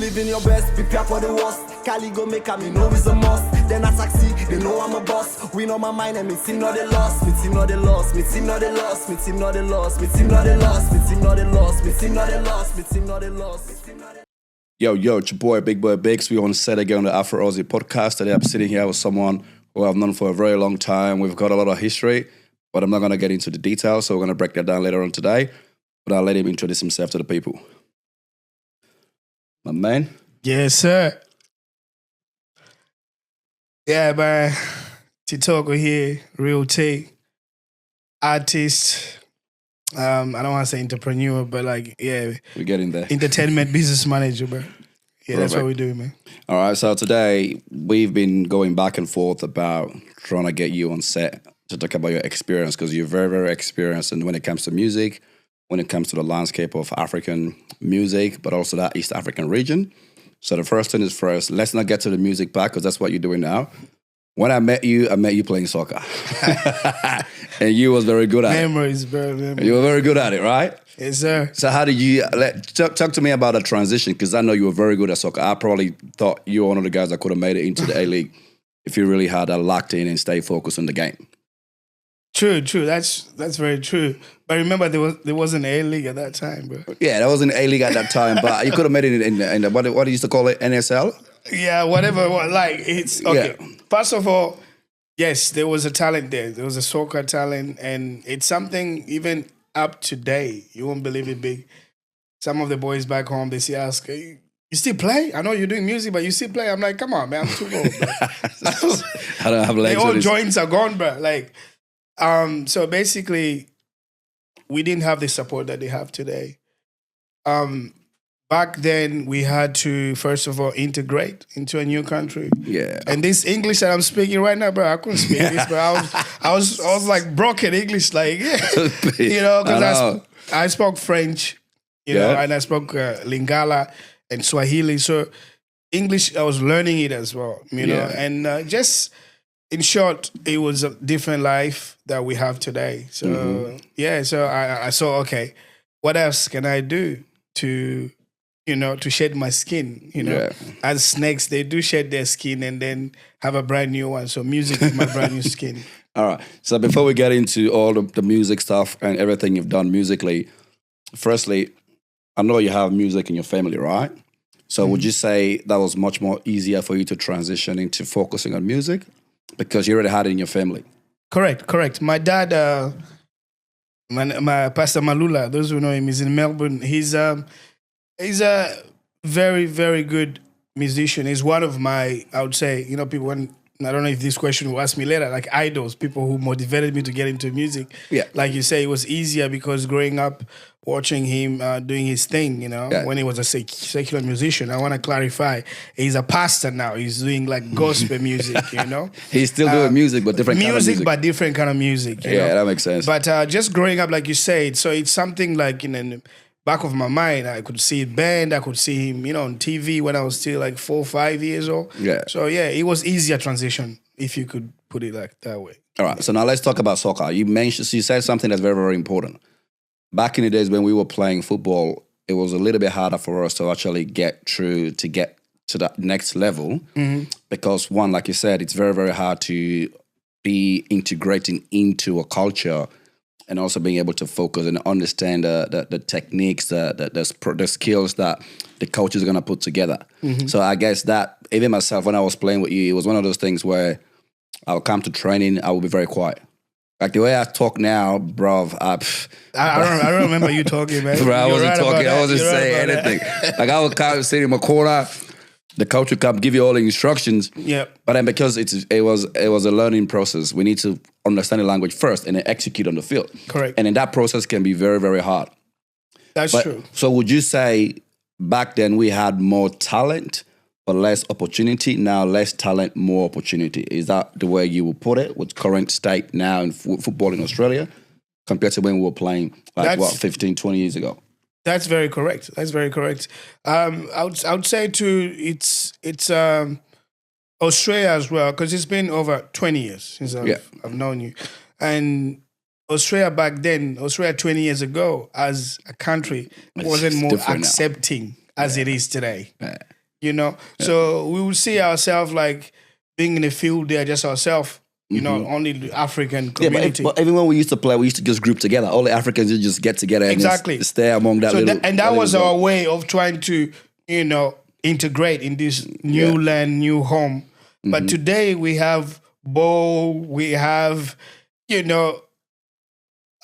living your best, prepare for the worst. Cali go make me know it's a must. Then I taxi, they know I'm a boss. We know my mind and me team not the loss. Me team not the loss, me team not the loss, me team not the loss, me team not the loss, me team not the loss, me team not the loss, me team not the loss. Yo, it's your boy, Big Boy Biggs. We on set again on the Afro Aussie podcast. Today I'm sitting here with someone who I've known for a very long time. We've got a lot of history, but I'm not going to get into the details, so we're going to break that down later on today. But I'll let him introduce himself to the people. My man? Yes, sir. Yeah, man. TiToK.O here, real T, artist. I don't want to say entrepreneur, but like, yeah. We're getting there. Entertainment business manager, bro. Yeah, Perfect. That's what we do, man. All right, so today we've been going back and forth about trying to get you on set to talk about your experience, because you're very, very experienced and when it comes to music, when it comes to the landscape of African music, but also that East African region. So the first thing is first, let's not get to the music part, because that's what you're doing now. When I met you playing soccer. And you was very good at Memories, bro. Memories. You were very good at it, right? Yes, sir. So how did you, talk to me about the transition, because I know you were very good at soccer. I probably thought you were one of the guys that could have made it into the A-League if you really had that locked in and stayed focused on the game. True. That's very true. But remember, there wasn't an A-League at that time, bro. Yeah, there wasn't A-League at that time, but you could have made it in the what do you used to call it, NSL? Yeah, whatever. Like, it's, okay. Yeah. First of all, yes, there was a talent there. There was a soccer talent, and it's something even up today. You won't believe it, Big. Some of the boys back home, they ask, hey, you still play? I know you're doing music, but you still play? I'm like, come on, man, I'm too old, bro. I don't have legs. The old joints are gone, bro. Like, so basically, we didn't have the support that they have today. Back then, we had to, first of all, integrate into a new country. Yeah. And this English that I'm speaking right now, bro, I couldn't speak this, but I was like broken English, like, you know, because I spoke French, you know, and I spoke Lingala and Swahili. So English, I was learning it as well, you know. And just, in short, it was a different life that we have today. So, so I saw, okay, what else can I do to... you know, to shed my skin, you know. As snakes, they do shed their skin and then have a brand new one. So music is my brand new skin. All right. So before we get into all the music stuff and everything you've done musically, firstly, I know you have music in your family, right? So would you say that was much more easier for you to transition into focusing on music? Because you already had it in your family. Correct. My dad, my Pastor Malula, those who know him, is in Melbourne. He's a very, very good musician. He's one of my, I would say, you know, people, when, I don't know if this question will ask me later, like idols, people who motivated me to get into music. Yeah. Like you say, it was easier because growing up, watching him doing his thing, you know, when he was a secular musician. I want to clarify, he's a pastor now. He's doing like gospel music, you know. He's still doing music, but different kind of music. But different kind of music. You know? That makes sense. But just growing up, like you said, so it's something like, you know, back of my mind, I could see it band. I could see him, you know, on TV when I was still like 4 or 5 years old. Yeah. So yeah, it was easier transition, if you could put it like that way. All right. So now let's talk about soccer. You said something that's very, very important. Back in the days when we were playing football, it was a little bit harder for us to actually get to that next level. Because one, like you said, it's very, very hard to be integrating into a culture and also being able to focus and understand the techniques, the skills that the coaches are going to put together. So I guess that, even myself, when I was playing with you, it was one of those things where I'll come to training, I will be very quiet. Like the way I talk now, bro, I don't remember you talking, man. Bro, I wasn't talking, I wasn't saying anything. Like I would come sit in my corner, the coach would come give you all the instructions. Yeah. But then because it was a learning process, we need to understand the language first and then execute on the field. Correct. And then that process can be very, very hard. That's true. So would you say back then we had more talent but less opportunity? Now less talent, more opportunity. Is that the way you would put it with current state now in football in Australia compared to when we were playing 15, 20 years ago? That's very correct. I would say too, it's Australia as well, because it's been over 20 years since I've known you. And Australia back then, 20 years ago, as a country, wasn't more accepting as it is today. you know. So we would see ourselves like being in the field there, just ourselves, you know, only the African community. But even when we used to play, we used to just group together. All the Africans would just get together and just stay among that little. And that was our way of trying to, you know, integrate in this new land, new home. But today we have we have, you know,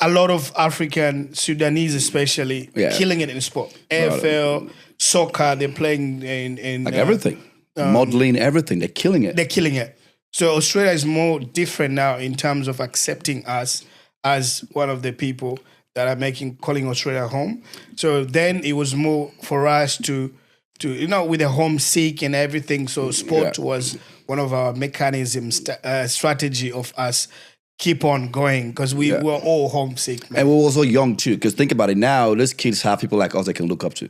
a lot of African, Sudanese especially, killing it in sport. AFL, soccer, they're playing in like everything. Modeling, everything. They're killing it. They're killing it. So Australia is more different now in terms of accepting us as one of the people that are calling Australia home. So then it was more for us to you know, with the homesick and everything. So sport was one of our mechanisms, strategy of us keep on going because we were all homesick. Man. And we were also young too, because think about it now, these kids have people like us they can look up to.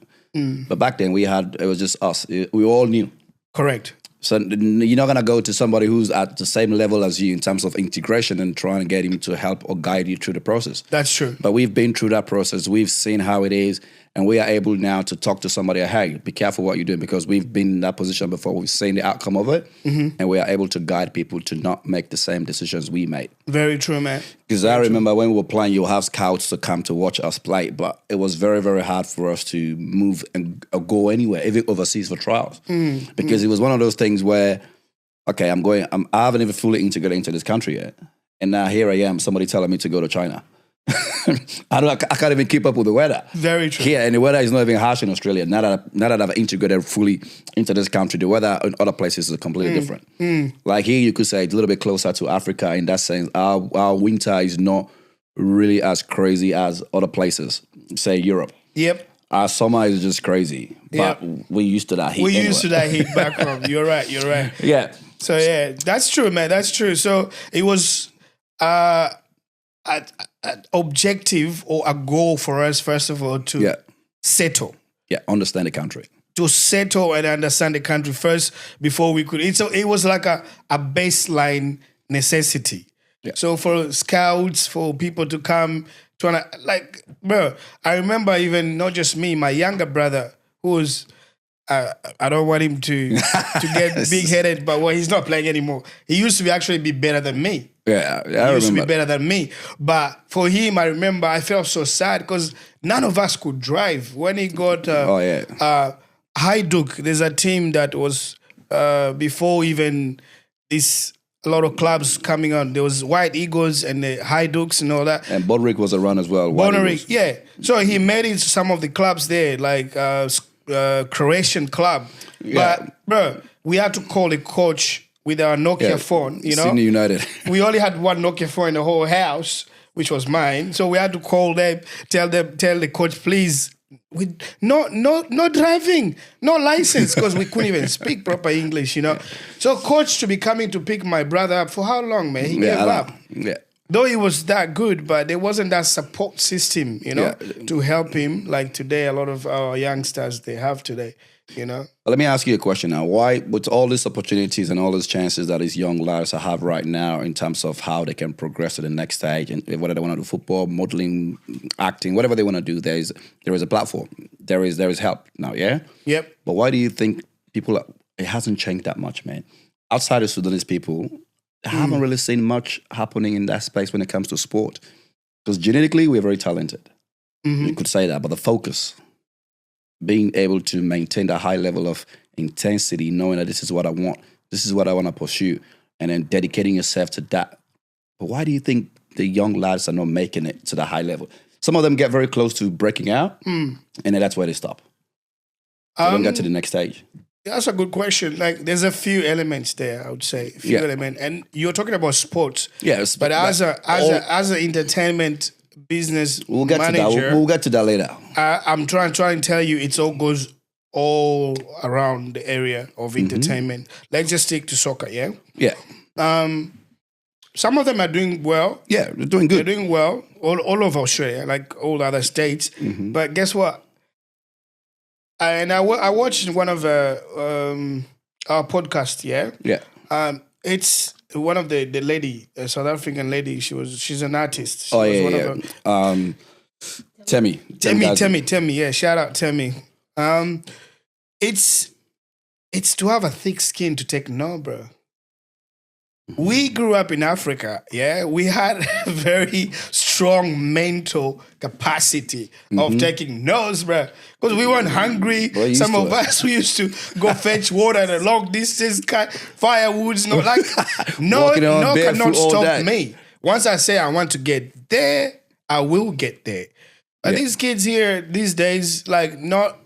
But back then it was just us. We all knew. Correct. So you're not going to go to somebody who's at the same level as you in terms of integration and trying to get him to help or guide you through the process. That's true. But we've been through that process. We've seen how it is. And we are able now to talk to somebody, hey, be careful what you're doing, because we've been in that position before. We've seen the outcome of it. And we are able to guide people to not make the same decisions we made. Very true, man. Because I remember when we were playing, you'll have scouts to come to watch us play. But it was very, very hard for us to move and go anywhere, even overseas for trials. Because it was one of those things where, okay, I haven't even fully integrated into this country yet. And now here I am, somebody telling me to go to China. I can't even keep up with the weather. Very true. Here, and the weather is not even harsh in Australia. Now that I've integrated fully into this country, the weather in other places is completely different. Like here, you could say it's a little bit closer to Africa in that sense. Our winter is not really as crazy as other places, say Europe. Yep. Our summer is just crazy, but we're used to that heat. We're used to that heat back home. You're right. Yeah. So yeah, that's true, man. That's true. So it was an objective or a goal for us, first of all, to settle. Yeah, understand the country. To settle and understand the country first before we could. It was like a baseline necessity. Yeah. So for scouts, for people to come, bro, I remember even not just me, my younger brother, who was, I don't want him to get big-headed, but he's not playing anymore. He used to actually be better than me. Yeah, he used to be better than me. But for him, I remember I felt so sad because none of us could drive. When he got TiToK, there's a team that was before even this, a lot of clubs coming on. There was White Eagles and the TiToKs and all that. And Bodrick was around as well. Bodrick, yeah. So he made it to some of the clubs there, like Croatian club. Yeah. But, bro, we had to call the coach with our Nokia phone, you know. Sydney United. We only had one Nokia phone in the whole house, which was mine. So we had to call them, tell the coach, please, no driving, no license, because we couldn't even speak proper English, you know. So coach to be coming to pick my brother up for how long, man? He gave up. Yeah. Though he was that good, but there wasn't that support system, you know, to help him like today a lot of our youngsters, they have today. You know. Well, let me ask you a question now. Why, with all these opportunities and all these chances that these young lads have right now in terms of how they can progress to the next stage, and whether they want to do football, modeling, acting, whatever they want to do, there is a platform. There is help now. Yeah. Yep. But why do you think it hasn't changed that much, man? Outside of Sudanese people, I haven't really seen much happening in that space when it comes to sport. Because genetically, we're very talented. You could say that, but the focus, being able to maintain that high level of intensity, knowing that this is what I want, this is what I want to pursue, and then dedicating yourself to that. But why do you think the young lads are not making it to the high level? Some of them get very close to breaking out, and then that's where they stop. They don't get to the next stage. That's a good question. Like, there's a few elements there, I would say. A few elements. And you're talking about sports. Yes. But as an entertainment business manager, we'll get to that later. I'm trying to tell you, it all goes all around the area of entertainment. Let's just stick to soccer, yeah? Yeah. Some of them are doing well. Yeah, they're doing good. They're doing well all over Australia, like all other states. But guess what? And I watched one of our podcast, yeah? Yeah. It's one of the lady, a South African lady, she's an artist. Temi, yeah, shout out Temi. it's to have a thick skin to take no, bro. We grew up in Africa, yeah. We had a very strong mental capacity of taking no's, bro. Because we weren't hungry. Some of us, we used to go fetch water at a long distance, cut firewoods. No, like no cannot stop me. Once I say I want to get there, I will get there. But these kids here these days, like not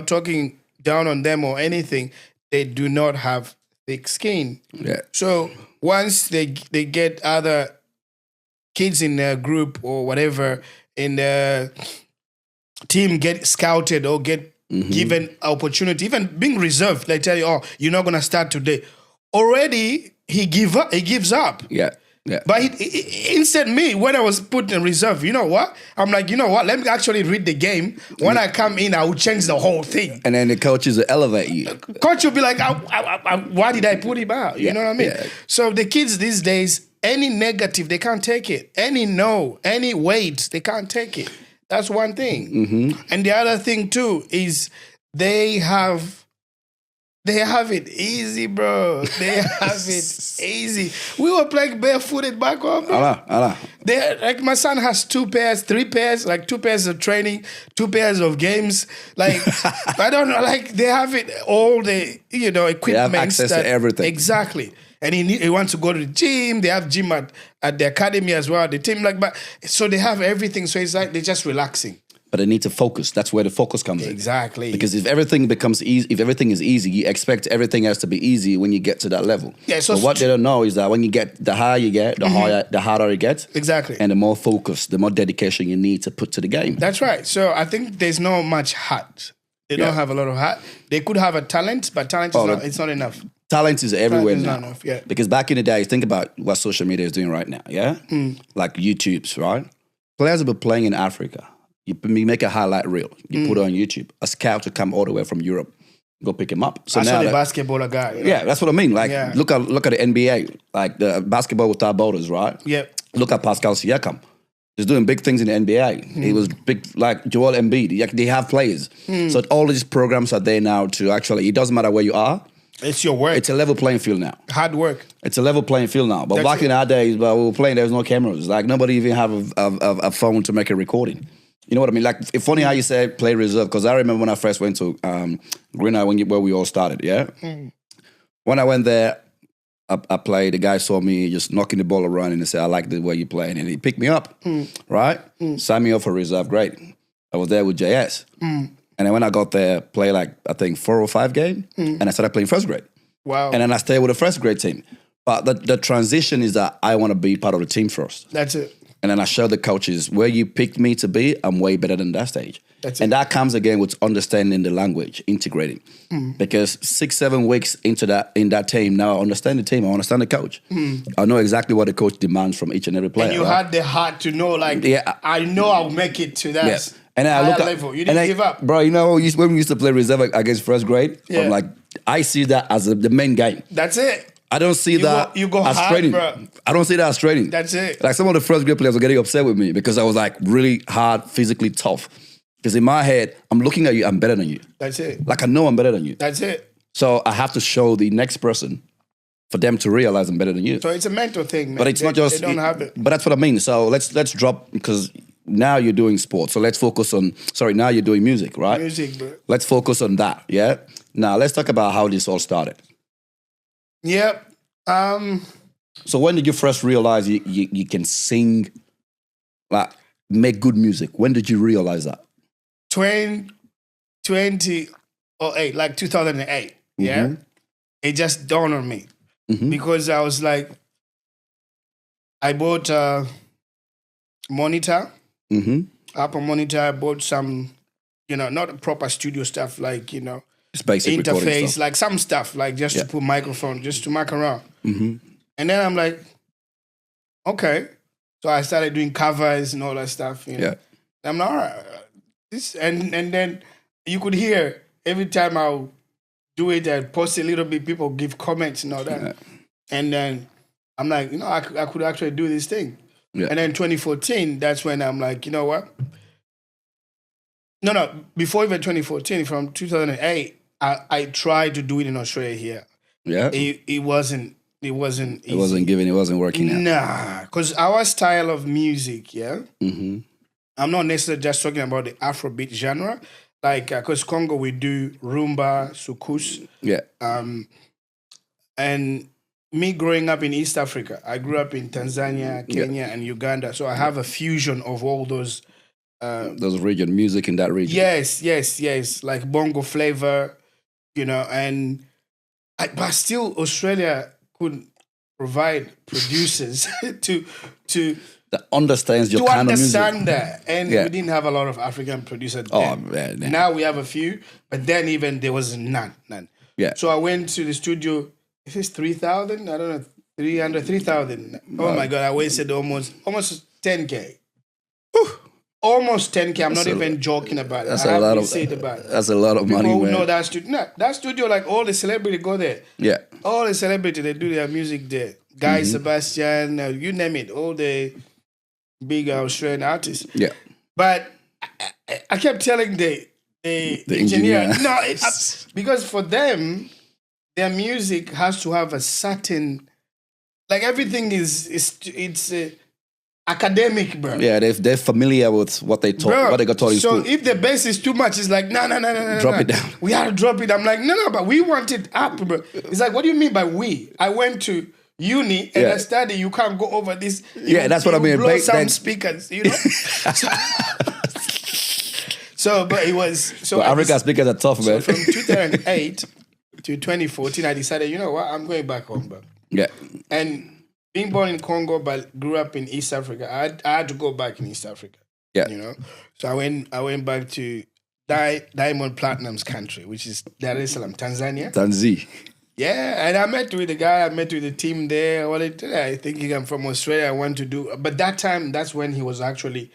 talking down on them or anything, they do not have thick skin. Yeah. So once they get other kids in their group or whatever in the team get scouted or get given opportunity, even being reserved, they tell you, oh, you're not gonna start today. Already he gives up. Yeah. Yeah. But instead, me, when I was put in reserve, you know what? I'm like, you know what? Let me actually read the game. When I come in, I will change the whole thing. And then the coaches will elevate you. Coach will be like, why did I put him out? You know what I mean? Yeah. So the kids these days, any negative, they can't take it. Any no, any weight, they can't take it. That's one thing. And the other thing too is they have it easy, bro. They have it easy. We were playing barefooted back home, bro. Allah. Like my son has 2 pairs, 3 pairs, like 2 pairs of training, 2 pairs of games. Like I don't know, like they have it all the equipment. They have access to everything. Exactly. And he wants to go to the gym. They have gym at the academy as well. The team so they have everything. So it's like they're just relaxing. But they need to focus. That's where the focus comes in. Exactly. Because if everything becomes easy, if everything is easy, you expect everything else to be easy when you get to that level. Yeah. So but what they don't know is that when you get the higher you get, the harder it gets. Exactly. And the more focus, the more dedication you need to put to the game. That's right. So I think there's not much heart. They don't have a lot of heart. They could have a talent, but talent it's not enough. Talent is everywhere now. Not enough, yeah. Because back in the day, think about what social media is doing right now, yeah? Like YouTube's, right? Players have been playing in Africa. You make a highlight reel. You put it on YouTube. A scout will come all the way from Europe, go pick him up. So I now saw the basketballer guy. Yeah, that's what I mean. Like, look at the NBA, like the basketball without borders, right? Yeah. Look at Pascal Siakam. He's doing big things in the NBA. He was big, like Joel Embiid. They have players. So all these programs are there now to actually, it doesn't matter where you are. It's your work. It's a level playing field now. Hard work. It's a level playing field now. But back in our days, we were playing, there was no cameras. Like, nobody even have a phone to make a recording. You know what I mean? Like, it's funny how you say play reserve, because I remember when I first went to Green Eye, where we all started, yeah? When I went there, I played, the guy saw me just knocking the ball around and he said, I like the way you play. And he picked me up, right? Signed me up for reserve, great. I was there with JS. And then when I got there, play like, I think 4 or 5 games, and I started playing first grade. Wow. And then I stayed with the first grade team. But the transition is that I want to be part of the team first. That's it. And then I showed the coaches, where you picked me to be, I'm way better than that stage. And that comes again with understanding the language, integrating. Because 6-7 weeks in that team, now I understand the team, I understand the coach. I know exactly what the coach demands from each and every player. And you had the heart to know, like, I know I'll make it to that. Yeah. And then I look at level. You didn't give up. Bro, when we used to play reserve against first grade, I'm like, I see that as the main game. That's it. I don't see that as hard, training. bro. I don't see that as training. That's it. Like, some of the first grade players were getting upset with me because I was like really hard, physically tough. Because in my head, I'm looking at you, I'm better than you. That's it. Like, I know I'm better than you. That's it. So I have to show the next person for them to realize I'm better than you. So it's a mental thing, man. But it's not just... They don't have it. But that's what I mean. So let's drop, because now you're doing sports. So let's focus on... Sorry, now you're doing music, right? Music, bro. Let's focus on that, yeah? Now, let's talk about how this all started. Yep. So when did you first realize you can sing, like, make good music? When did you realize that? 2008, like 2008, yeah? It just dawned on me. Because I was like, I bought a monitor, Apple monitor. I bought some, not proper studio stuff, like, it's basic interface, stuff. like some stuff, like just to put microphone, just to muck around. And then I'm like, okay. So I started doing covers and all that stuff. Yeah. I'm like, all right. And then you could hear every time I'll do it, I post a little bit, people give comments and all that. Yeah. And then I'm like, I could actually do this thing. Yeah. And then 2014, that's when I'm like, you know what? No, before even 2014, from 2008, I tried to do it in Australia here. Yeah. It wasn't easy. It wasn't working out. Nah, because our style of music, yeah. Mm-hmm. I'm not necessarily just talking about the Afrobeat genre, like because Congo we do rumba, soukous, Yeah. and me growing up in East Africa, I grew up in Tanzania, Kenya, and Uganda, so I have a fusion of all those region music in that region. Yes, like bongo flavor, but still Australia could provide producers to that understands your to kind of music. understand that. And we didn't have a lot of African producers then. Man. Now we have a few, but then even there was none. Yeah. So I went to the studio. If it's 3,000, I don't know, 3,000. Oh my God, I wasted almost 10K. Almost 10K. I'm not even joking about it. That's a lot of money, People man. know that studio. No, that studio, like all the celebrities go there. Yeah. All the celebrities, they do their music there. Guy Sebastian, you name it, all the big Australian artists. Yeah. But I kept telling the engineer, no, because for them, their music has to have a certain, like everything it's academic, bro. Yeah, they're familiar with what they taught, what they got taught in school. So if the bass is too much, it's like, no. Drop it down. We had to drop it. I'm like, no, but we want it up, bro. It's like, what do you mean by we? I went to uni and I studied. You can't go over this. That's what I mean. Blow some speakers, So, but it was so. But Africa speakers are tough, man. So from 2008 to 2014, I decided, you know what, I'm going back home, bro. Yeah. And being born in Congo but grew up in East Africa, I had to go back in East Africa. Yeah. So I went back to Diamond Platinum's country, which is Dar es Salaam, Tanzania. Tanzania. Yeah, and I met with the guy, I met with the team there. I think I'm from Australia, I want to do. But that time, that's when he was actually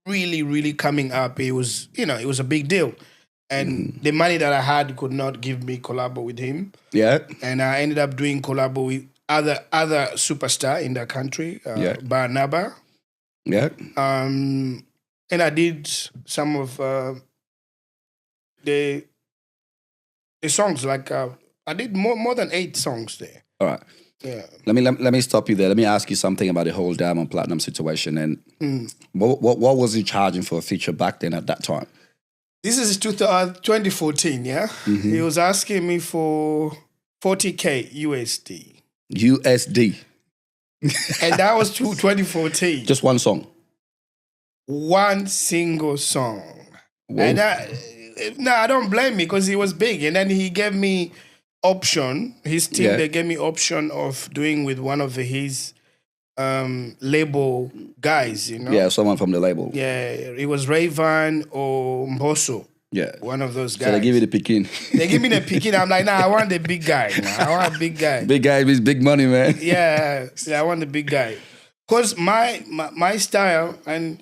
really, really coming up. It was, it was a big deal. And the money that I had could not give me collabo with him. Yeah. And I ended up doing collabo with other superstar in that country, Barnaba. Yeah. And I did some of the songs, like I did more than 8 songs there. All right. Yeah. Let me stop you there. Let me ask you something about the whole Diamond Platinum situation. And what was he charging for a feature back then at that time? This is 2014, yeah? He was asking me for 40K USD. USD. And that was 2014. Just one song? One single song. Whoa. And I don't blame me because he was big. And then he gave me option. His team, they gave me option of doing with one of his label guys, Yeah, someone from the label. Yeah, it was Rayvan or Mbosso. Yeah. One of those guys. So they give you the Pekin. They give me the Pekin. I'm like, nah, I want the big guy. I want a big guy. Big guy means big money, man. Yeah, I want the big guy. Because my style, and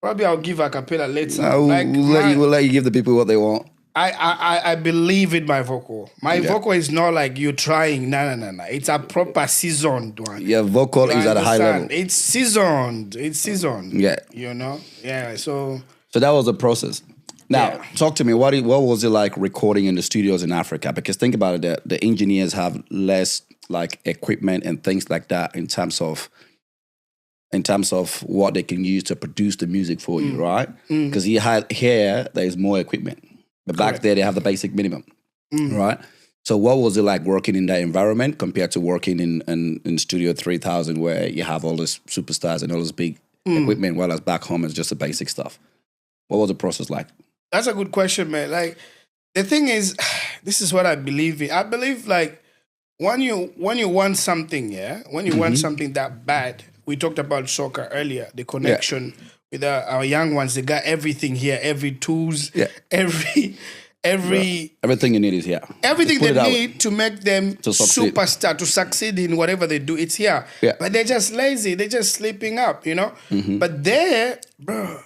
probably I'll give a cappella later. We'll let you give the people what they want. I believe in my vocal. My vocal is not like you trying. No. It's a proper seasoned one. Your vocal is at a high level. It's seasoned. Yeah. Yeah. So that was the process. Now, talk to me. What was it like recording in the studios in Africa? Because think about it, the engineers have less like equipment and things like that in terms of what they can use to produce the music for you, right? Because here there's more equipment. But back there, they have the basic minimum, right? So what was it like working in that environment compared to working in Studio 3000 where you have all these superstars and all this big equipment, while back home it's just the basic stuff? What was the process like? That's a good question, man. Like, the thing is, this is what I believe in. I believe, like, when you want something, when you want something that bad, we talked about soccer earlier, the connection with our young ones, they got everything here, every tools, everything you need is here. Everything they need to make them superstar, to succeed in whatever they do, it's here. Yeah. But they're just lazy, they're just sleeping up, But there, bro,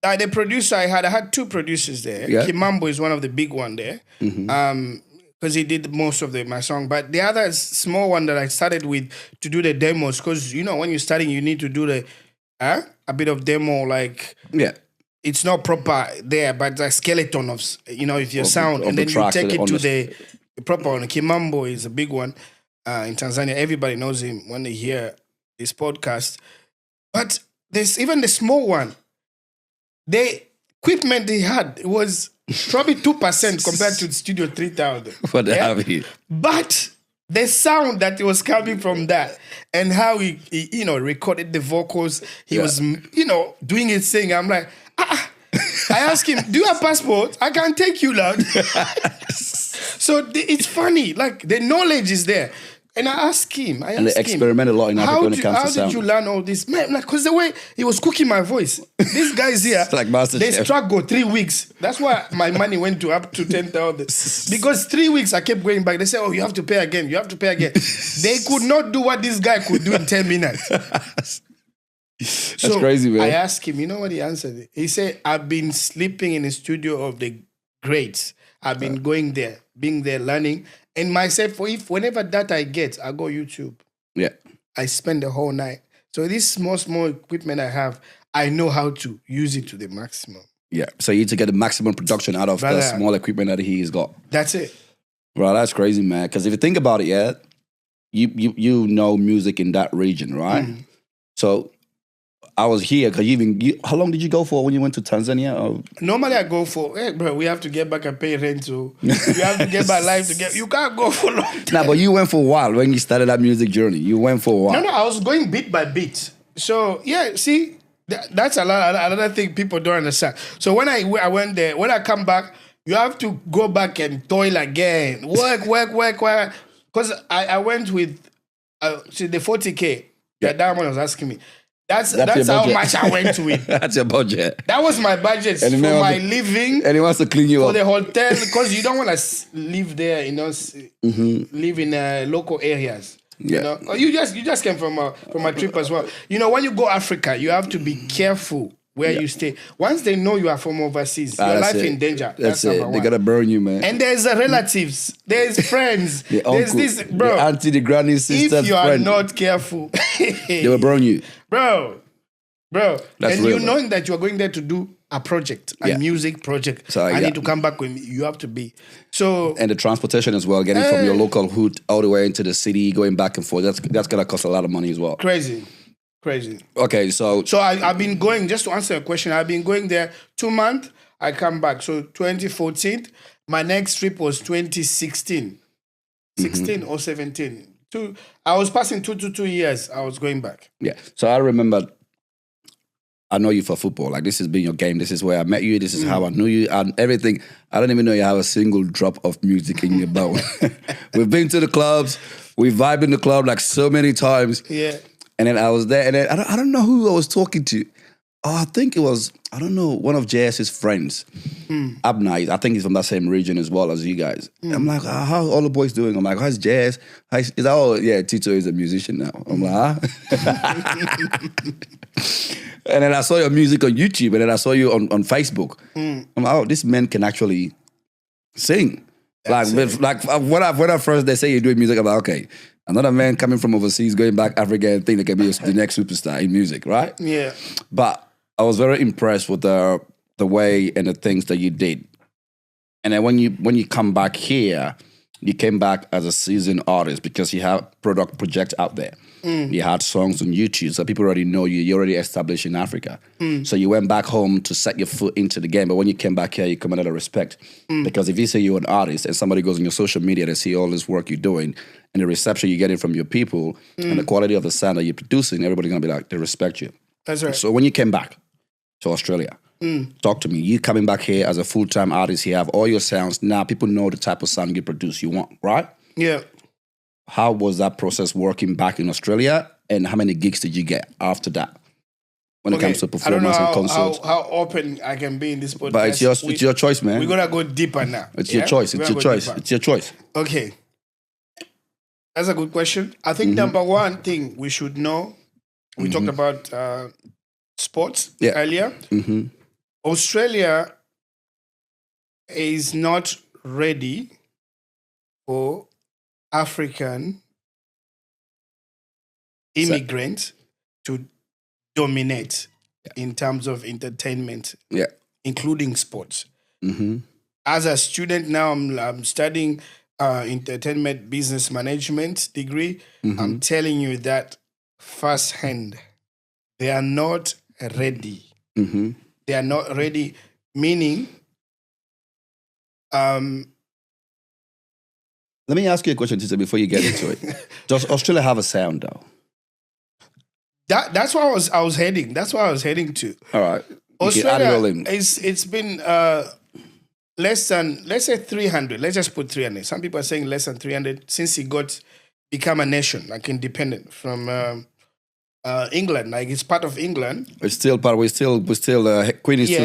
like the producer I had 2 producers there. Yeah. Kimambo is one of the big one there. Because he did most of my song. But the other small one that I started with to do the demos, because when you're starting, you need to do a bit of demo, like it's not proper there, but a skeleton of, if your sound, and then you take it to the proper one. Kimambo is a big one in Tanzania. Everybody knows him when they hear this podcast. But there's even the small one. The equipment they had was probably 2% compared to the Studio 3000. What the hell? But the sound that was coming from that and how he recorded the vocals, he was, doing his thing. I'm like, I asked him, do you have passport? I can take you, lad. So it's funny. Like, the knowledge is there. And I asked him. And they experiment a lot in Africa when it comes to sound. How did you learn all this? Man, because the way he was cooking my voice. These guys here, like Master they Chef. struggle 3 weeks. That's why my money went to up to 10,000. Because 3 weeks I kept going back. They said, you have to pay again. You have to pay again. They could not do what this guy could do in 10 minutes. That's crazy, man. I asked him, you know what he answered? He said, I've been sleeping in the studio of the greats. I've been going there, being there, learning. And myself, whenever that I get, I go YouTube. Yeah. I spend the whole night. So this small equipment I have, I know how to use it to the maximum. Yeah. So you need to get the maximum production out of the small equipment that he's got. That's it. Bro, that's crazy, man. Because if you think about it, yeah, you know music in that region, right? Mm. So I was here because how long did you go for when you went to Tanzania? Or? Normally I go for, hey, bro, we have to get back and pay rent. So you have to get back life to get. You can't go for a long time. Nah, but you went for a while when you started that music journey. You went for a while. No, I was going bit by bit. So yeah, see, that's another thing people don't understand. So when I went there, when I come back, you have to go back and toil again, work. Because I went with the 40K that Diamond was asking me. That's how much I went with. That's your budget. That was my budget for my living. And he wants to clean you up. For the hotel, because you don't want to live there, live in local areas. Yeah. You just came from a trip as well. When you go Africa, you have to be careful where you stay. Once they know you are from overseas, your life in danger. That's it. They gotta burn you, man. And there's relatives, there's friends, the there's uncle, this, bro. The auntie, the granny, sister, if you are not careful, they will burn you, bro. That's and real, knowing that you are going there to do a project, a music project. So I need to come back with me. You have to be so. And the transportation as well, getting from your local hood all the way into the city, going back and forth. That's gonna cost a lot of money as well. Crazy. Okay, so I've been going, just to answer your question, I've been going there 2 months, I come back. So 2014, my next trip was 2016. 16 or 17. I was passing 2 to 2 years, I was going back. Yeah. So I remember, I know you for football. Like, this has been your game. This is where I met you. This is how I knew you and everything. I don't even know you have a single drop of music in your bone. We've been to the clubs. We vibed in the club like so many times. Yeah. And then I was there, and then I don't know who I was talking to. Oh, I think it was, one of JS's friends. Abnai, I think he's from that same region as well as you guys. I'm like, how all the boys doing? I'm like, how's JS? He's like, oh, yeah, Tito is a musician now. I'm like, And then I saw your music on YouTube, and then I saw you on Facebook. I'm like, oh, this man can actually sing. Like when I first they say you're doing music, I'm like, okay, another man coming from overseas, going back Africa and think they can be the next superstar in music, right? Yeah. But I was very impressed with the way and the things that you did. And then when you come back here, you came back as a seasoned artist because you have projects out there. You had songs on YouTube, so people already know you. You're already established in Africa. So you went back home to set your foot into the game. But when you came back here, you come under respect. Because if you say you're an artist and somebody goes on your social media to see all this work you're doing and the reception you're getting from your people and the quality of the sound that you're producing, everybody's going to be like, they respect you. That's right. So when you came back to Australia, talk to me. You coming back here as a full-time artist, you have all your sounds. Now people know the type of sound you produce, you want, right? Yeah. How was that process working back in Australia, and how many gigs did you get after that when it comes to performance and concerts? How open I can be in this podcast. But it's your choice, man. We're going to go deeper now. It's your choice. It's your choice. It's your choice. Okay. That's a good question. I think number one thing we should know, we talked about sports earlier. Australia is not ready for African immigrants to dominate in terms of entertainment, Yeah. including sports. As a student now, I'm studying entertainment business management degree. I'm telling you that firsthand, they are not ready. They are not ready, meaning Let me ask you a question, Tito, before you get into it. Does Australia have a sound, though? that's where I was heading. That's where I was heading to. All right. Australia it's been less than, let's say 300. Let's just put 300. Some people are saying less than 300 since it become a nation, like independent from England. Like it's part of England. It's still part. Queen is still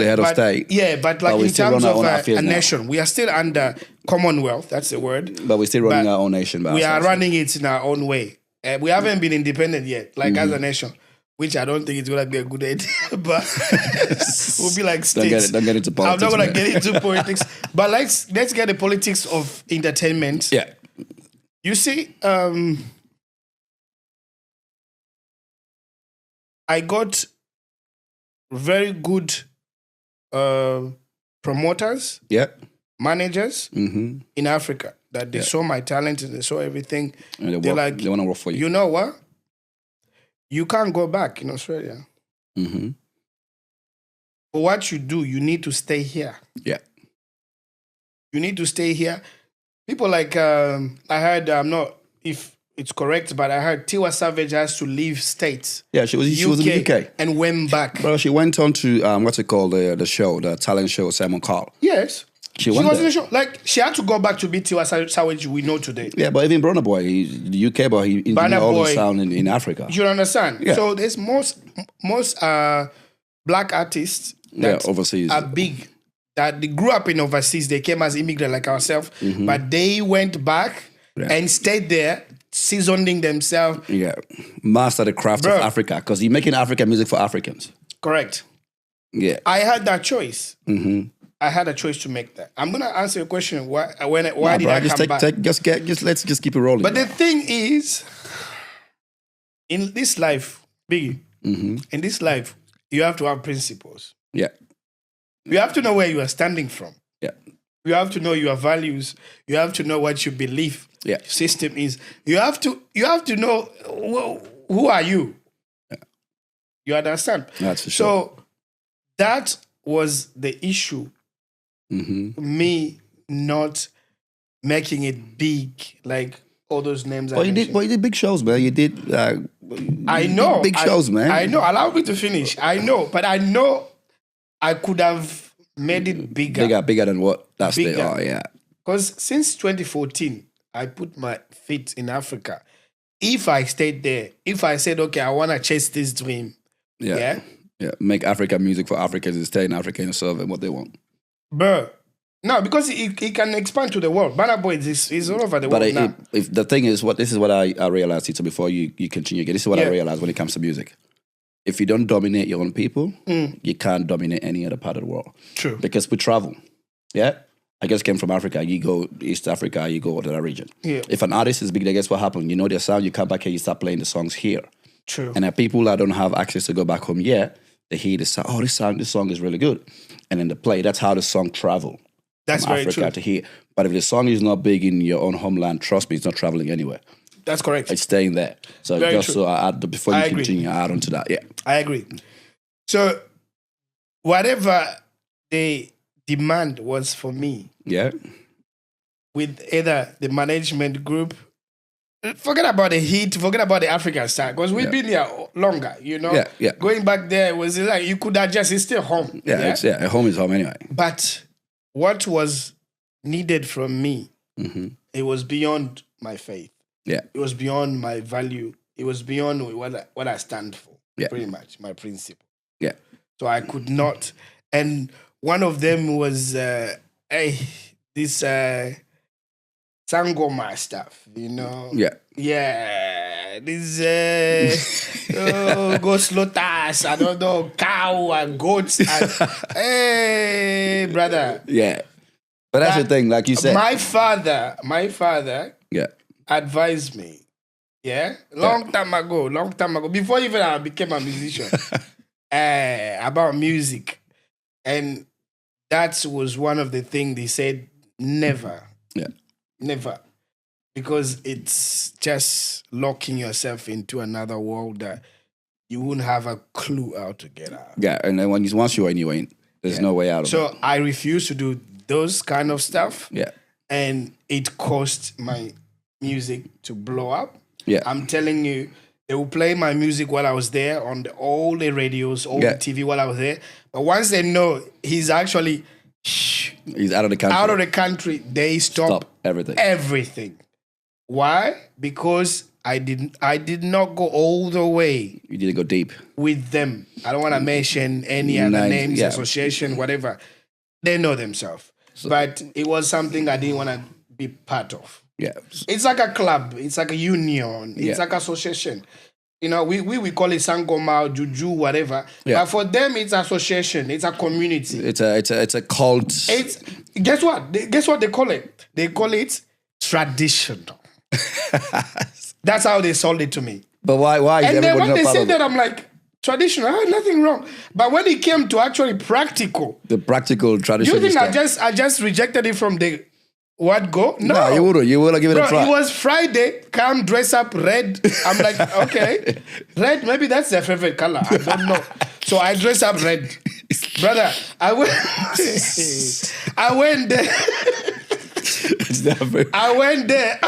head of state. Yeah, but like in terms of a nation, we are still under Commonwealth. That's the word. But we're still running our own nation. We are running it in our own way. We haven't been independent yet, like as a nation, which I don't think it's gonna be a good idea. But we'll be like states. Don't get into politics. I'm not gonna get into politics. But let's get the politics of entertainment. Yeah. You see, I got very good promoters, managers in Africa that they saw my talent and they saw everything. And they want to work for you. You know what? You can't go back in Australia. For what you do, you need to stay here. Yeah. You need to stay here. People like, I heard, I'm not, if it's correct, but I heard Tiwa Savage has to leave states. Yeah, she was in the UK. And went back. Bro, she went on to, what's it called, the show, the talent show, Simon Cowell. Yes. She was in the show. Like, she had to go back to be Tiwa Savage we know today. Yeah, but even Burna Boy, the UK boy, he engineered all the sound in Africa. You understand? Yeah. So there's most black artists that overseas are big, that they grew up in overseas. They came as immigrants like ourselves, but they went back and stayed there, seasoning themselves. Yeah, master the craft of Africa, because you're making African music for Africans. Correct. Yeah. I had that choice. I had a choice to make that. I'm gonna answer your question. Why did I come back? Let's just keep it rolling. But the thing is, in this life, Biggie, in this life, you have to have principles. Yeah. You have to know where you are standing from. Yeah. You have to know your values. You have to know what you believe your system is. You have to know who are you. Yeah. You understand? That's for sure. So that was the issue. Me not making it big, like all those names. You did big shows, man. You did. I know big shows, man. I know. Allow me to finish. I know, but I know I could have made it bigger. Bigger than what that's they are. Yeah. Because since 2014, I put my feet in Africa. If I stayed there, if I said, okay, I want to chase this dream, yeah, make African music for Africans and stay in Africa and serve them what they want. Bro, no, because it can expand to the world. Burna Boy is all over the world now. If the thing is, this is what I realized, Tito, before you continue again. This is what I realized when it comes to music. If you don't dominate your own people, you can't dominate any other part of the world. True. Because we travel. Yeah? I just came from Africa. You go East Africa, you go to that region. Yeah. If an artist is big, then guess what happens? You know their sound, you come back here, you start playing the songs here. True. And the people that don't have access to go back home yet, they hear the sound. Oh, this song is really good. And then they play. That's how the song travel. That's from very Africa true. to here. But if the song is not big in your own homeland, trust me, it's not traveling anywhere. That's correct. It's staying there. So very just true. so I add, before you continue, I add on to that. Yeah. I agree. So whatever the demand was for me, with either the management group, forget about the heat, forget about the African side, because we've been here longer, you know? Yeah. Going back there was like, you could adjust, it's still home. Home is home anyway. But what was needed from me, it was beyond my faith. Yeah. It was beyond my value. It was beyond what I stand for, pretty much, my principle. Yeah. So I could not. And one of them was this Sangoma stuff, you know? Yeah. Yeah. This go slaughters, I don't know, cow and goats. And, hey, brother. Yeah. But that's the thing, like you said. My father advised me, long time ago, before even I became a musician. about music. And that was one of the things they said, never. Yeah. Never. Because it's just locking yourself into another world that you wouldn't have a clue how to get out. Yeah, and then once you're in, you ain't. There's no way out of it. So I refuse to do those kind of stuff. Yeah. And it caused my music to blow up. Yeah. I'm telling you, they will play my music while I was there on all the radios, all the TV while I was there. But once they know he's actually he's out of the country. They stop everything. Why? Because I did not go all the way. You didn't go deep with them. I don't want to mention any other names, association, whatever. They know themselves. But it was something I didn't want to be part of. Yeah. It's like a club. It's like a union. It's like association. You know, we call it Sangoma, Juju, whatever. Yeah. But for them, it's association. It's a community. It's a cult. Guess what? Guess what they call it? They call it traditional. That's how they sold it to me. But why? And then when they say that, I'm like, traditional, nothing wrong. But when it came to actually practical, the practical traditional, you think I just rejected it from the word go? No, you wouldn't. You would give it a try. It was Friday. Come dress up red. I'm like, okay, red. Maybe that's their favorite color. I don't know. So I dress up red, brother. I went there. I went there.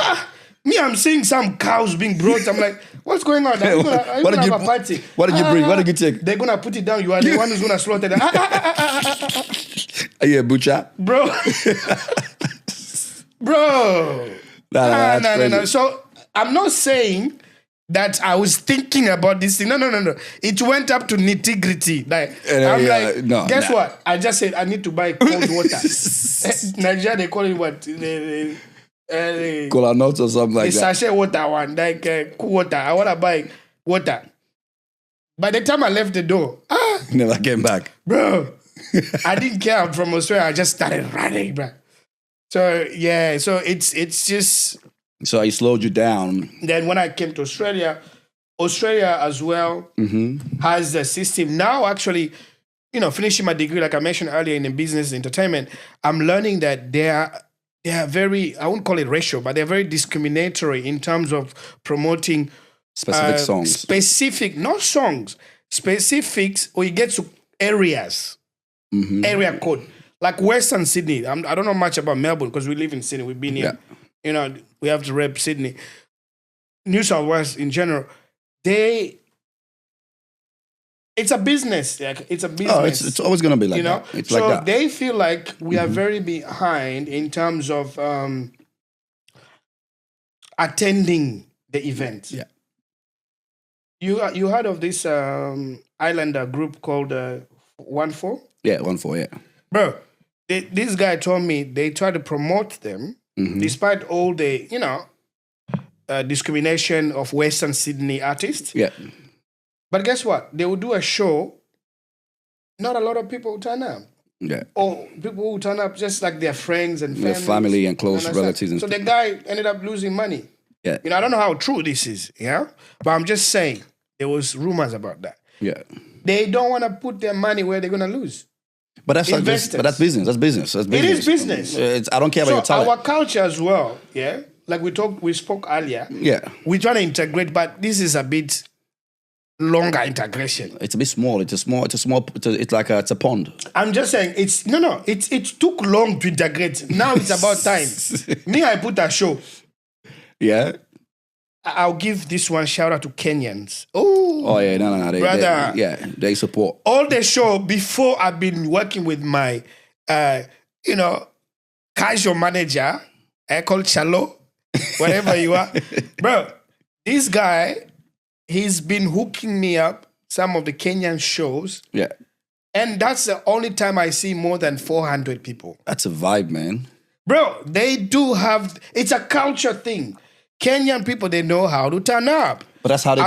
Me, I'm seeing some cows being brought. I'm like, what's going on? Are you gonna have a party? What did you bring? What did you take? They're gonna put it down. You are the one who's gonna slaughter them. Are you a butcher? Bro. Bro. No. So I'm not saying that I was thinking about this thing. No. It went up to nitty-gritty. Like, I'm like, guess what? I just said I need to buy cold water. Nigeria, they call it what? Cola nuts or something like that. Sachet water one, like cool water. I want to buy water. By the time I left the door, never came back. Bro, I didn't care. I'm from Australia. I just started running, bro. So, yeah. So, it's just... So, he slowed you down. Then when I came to Australia as well has a system. Now, actually, finishing my degree, like I mentioned earlier in the business entertainment, I'm learning that they are very, I won't call it racial, but they're very discriminatory in terms of promoting specific songs. Not songs, specifics, or you get to areas, area code. Like Western Sydney. I don't know much about Melbourne because we live in Sydney. We've been here. Yeah. We have to rep Sydney. New South Wales in general, it's a business. It's a business. Oh, it's always going to be like that. It's so like that. They feel like we are very behind in terms of attending the event. Yeah. You heard of this Islander group called 1-4? Yeah, 1-4, yeah. Bro, this guy told me they try to promote them despite all the, discrimination of Western Sydney artists. Yeah. But guess what? They will do a show. Not a lot of people will turn up. Yeah. Or people will turn up just like their friends and their family and close relatives. So the guy ended up losing money. Yeah. I don't know how true this is, but I'm just saying there was rumors about that. Yeah. They don't want to put their money where they're going to lose. But that's business. That's business. It is business. I don't care about your talent. Our culture as well, like we spoke earlier. Yeah. We're trying to integrate, but this is a bit longer integration. It's a bit small. It's a pond. I'm just saying it took long to integrate. Now it's about time. Me, I put a show. Yeah. I'll give this one shout out to Kenyans. Oh yeah, no. They support. All the show before I've been working with my casual manager, I call Chalo, whatever you are. Bro, this guy, he's been hooking me up some of the Kenyan shows. Yeah. And that's the only time I see more than 400 people. That's a vibe, man. Bro, they do have, it's a culture thing. Kenyan people, they know how to turn up. But how they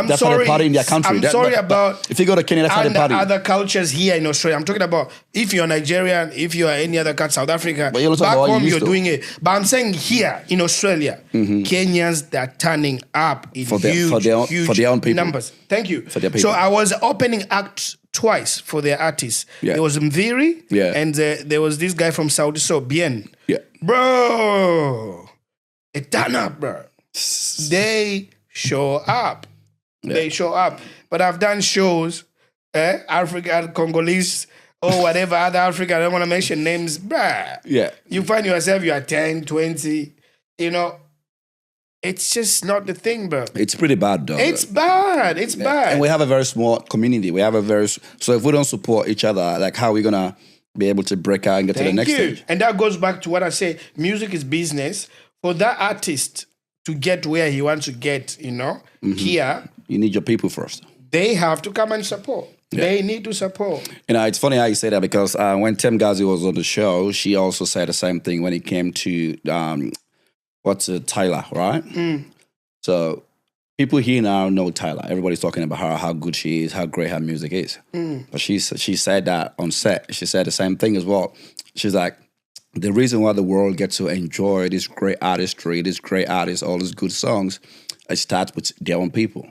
party in their country. If you go to Kenya, that's how they party. Other cultures here in Australia. I'm talking about if you're Nigerian, if you are any other country, South Africa, back home you're doing it. But I'm saying here in Australia, Kenyans, they're turning up in huge for their own people. Numbers. Thank you. For their people. So I was opening act twice for their artists. Yeah. There was Mviri, Yeah. and there was this guy from Saudi, so Bien. Yeah. Bro, it turn up, bro. They show up. Yeah. They show up. But I've done shows, African, Congolese, or whatever, other African, I don't want to mention names, bruh. Yeah. You find yourself, you are 10, 20, you know, it's just not the thing, bro. It's pretty bad, though. It's bad. It's bad. And we have a very small community. We have a very... So if we don't support each other, like, how are we going to be able to break out and get to the next stage? And that goes back to what I say, music is business. For that artist to get where he wants to get, you know, here... You need your people first. They have to come and support. Yeah. They need to support. You know, it's funny how you say that because when Tim Gazi was on the show, she also said the same thing when it came to Tyler, right? So people here now know Tyler. Everybody's talking about her, how good she is, how great her music is. But she said that on set. She said the same thing as well. She's like, the reason why the world gets to enjoy this great artistry, this great artists, all these good songs, it starts with their own people.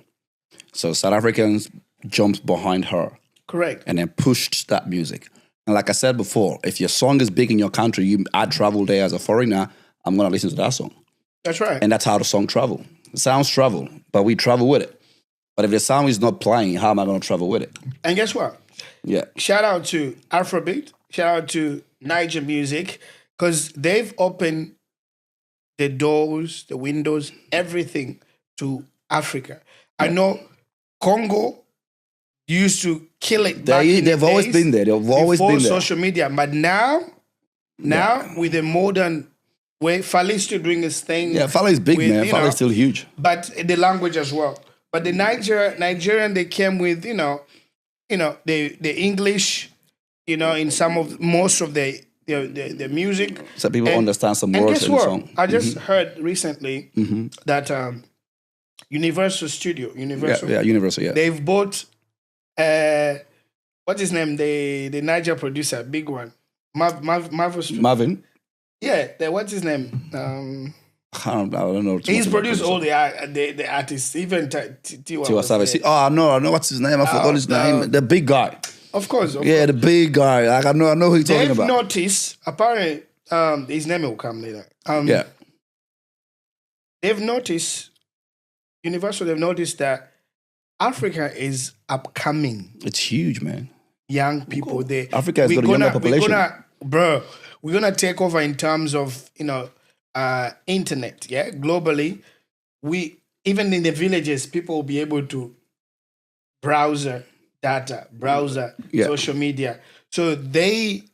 So South Africans jumped behind her. Correct. And then pushed that music. And like I said before, if your song is big in your country, I travel there as a foreigner, I'm going to listen to that song. That's right. And that's how the song travel. The sounds travel, but we travel with it. But if the sound is not playing, how am I going to travel with it? And guess what? Yeah. Shout out to Afrobeat. Shout out to Niger Music. Because they've opened the doors, the windows, everything to Africa. I know Congo used to kill it. They've always been there. They've always been there. Social media. But now with the modern way, Fali's still doing his thing. Yeah, Fali is big, man. Fali is still huge. But the language as well. But the Nigerian, they came with, the English, in most of the music. So people understand some words in the song. I just heard recently that Universal Studio, Universal. Yeah, Universal, yeah. They've bought, what's his name? The Niger producer, big one. Marvin? Yeah, what's his name? I don't know. He's produced all the artists, even Tiwa Savage. Oh, I know what's his name. I forgot his name. The big guy. Of course. The big guy. Like, I know who you're talking about. They've noticed, apparently, his name will come later. They've noticed, Universal, they've noticed that Africa is upcoming. It's huge, man. Young people there. Africa has got a younger population. We're gonna take over in terms of internet. Yeah, globally, even in the villages, people will be able to browse social media. So they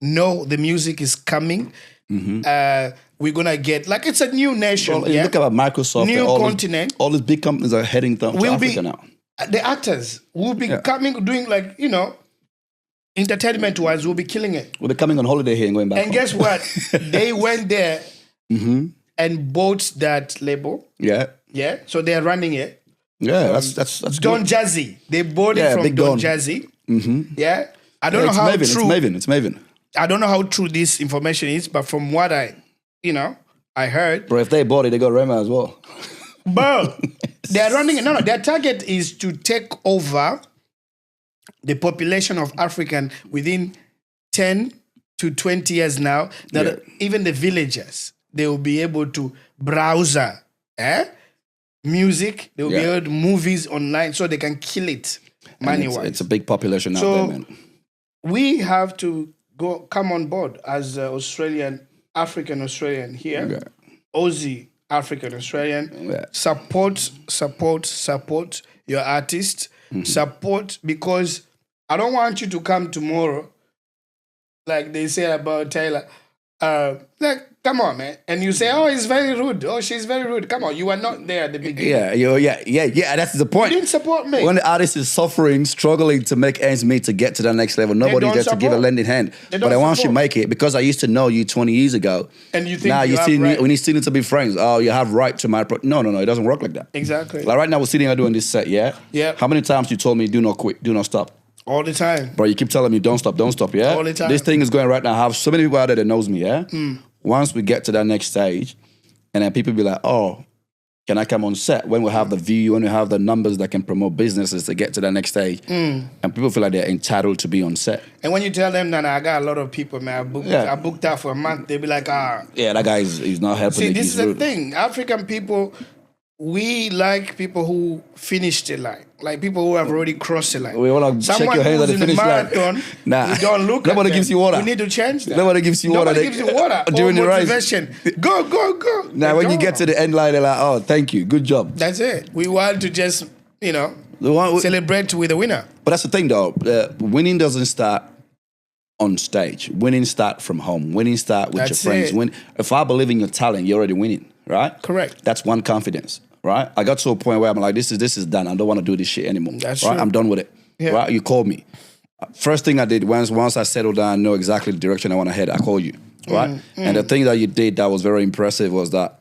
know the music is coming. We're gonna get it's a new nation. Well, look about Microsoft, new continent. All these big companies are heading to Africa now. The actors will be coming, doing entertainment wise, will be killing it. We'll be coming on holiday here and going back. And guess what? They went there and bought that label. Yeah. Yeah. So they're running it. Yeah, that's Don good. Jazzy. They bought it from Don Jazzy. Yeah. I don't know how true. It's Maven. I don't know how true this information is, but from what I heard. Bro, if they bought it, they got Rema as well. Bro, they're running it. No, their target is to take over the population of African within 10 to 20 years now. That even the villagers, they will be able to browse music. They will be able to movies online so they can kill it money-wise. It's a big population out there, man. We have to come on board as African Australian here. Yeah. Aussie African Australian. Yeah. Support your artist. Support, because I don't want you to come tomorrow, like they say about Taylor. Come on, man. And you say, oh, he's very rude. Oh, she's very rude. Come on, you were not there at the beginning. Yeah. That's the point. You didn't support me. When the artist is suffering, struggling to make ends meet to get to the next level, nobody's there to give a lending hand. But I want you to make it, because I used to know you 20 years ago. And you think now you have right. We still need to be friends. Oh, you have right to my... No, it doesn't work like that. Exactly. Like right now, we're sitting here doing this set, yeah? Yeah. How many times you told me, do not quit, do not stop? All the time. Bro, you keep telling me, don't stop, yeah? All the time. This thing is going right now. I have so many people out there that knows me, yeah? Once we get to that next stage, and then people be like, oh, Can I come on set when we have the view, when we have the numbers that can promote businesses to get to the next stage? And people feel like they're entitled to be on set. And when you tell them that I got a lot of people, man, I booked out for a month, they be like, yeah, that guy is not helping. See, this is the thing. African people, we like people who finished the line. Like people who have already crossed the line. We want to shake your hands at the finish line. Nah. We don't look Nobody at gives you water. We need to change that. Nobody gives you water. Nobody gives you water. During the race. Go. Now, when you get to the end line, they're like, oh, thank you. Good job. That's it. We want to just, celebrate with the winner. But that's the thing, though. Winning doesn't start on stage. Winning start from home. Winning start with your friends. If I believe in your talent, you're already winning, right? Correct. That's one confidence. Right, I got to a point where I'm like, this is done. I don't want to do this shit anymore. That's right, true. I'm done with it. Yeah. Right, you called me. First thing I did once I settled down, know exactly the direction I want to head. I called you. Right, and the thing that you did that was very impressive was that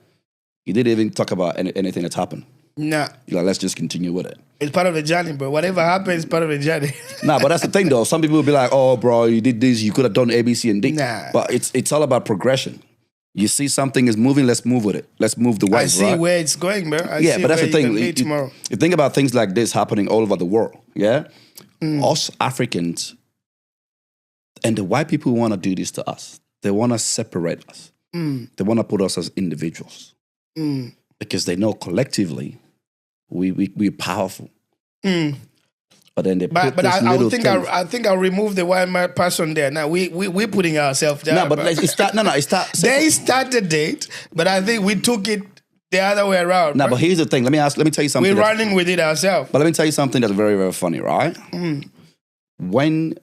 you didn't even talk about anything that's happened. Nah, you're like, let's just continue with it. It's part of the journey, bro. Whatever happens, part of the journey. Nah, but that's the thing, though. Some people will be like, oh, bro, you did this. You could have done A, B, C, and D. Nah, but it's all about progression. You see something is moving, let's move with it. Let's move the waves, I see where it's going, bro. Yeah, but that's the thing. Tomorrow. You think about things like this happening all over the world, yeah? Us Africans and the white people want to do this to us. They want to separate us. They want to put us as individuals because they know collectively we're powerful. But then they put this little thing. I think I'll remove the white person there. Now we're putting ourselves down. No, but it's that. They started it, but I think we took it the other way around. No, but here's the thing. Let me tell you something. We're running with it ourselves. But let me tell you something that's very, very funny, right? When,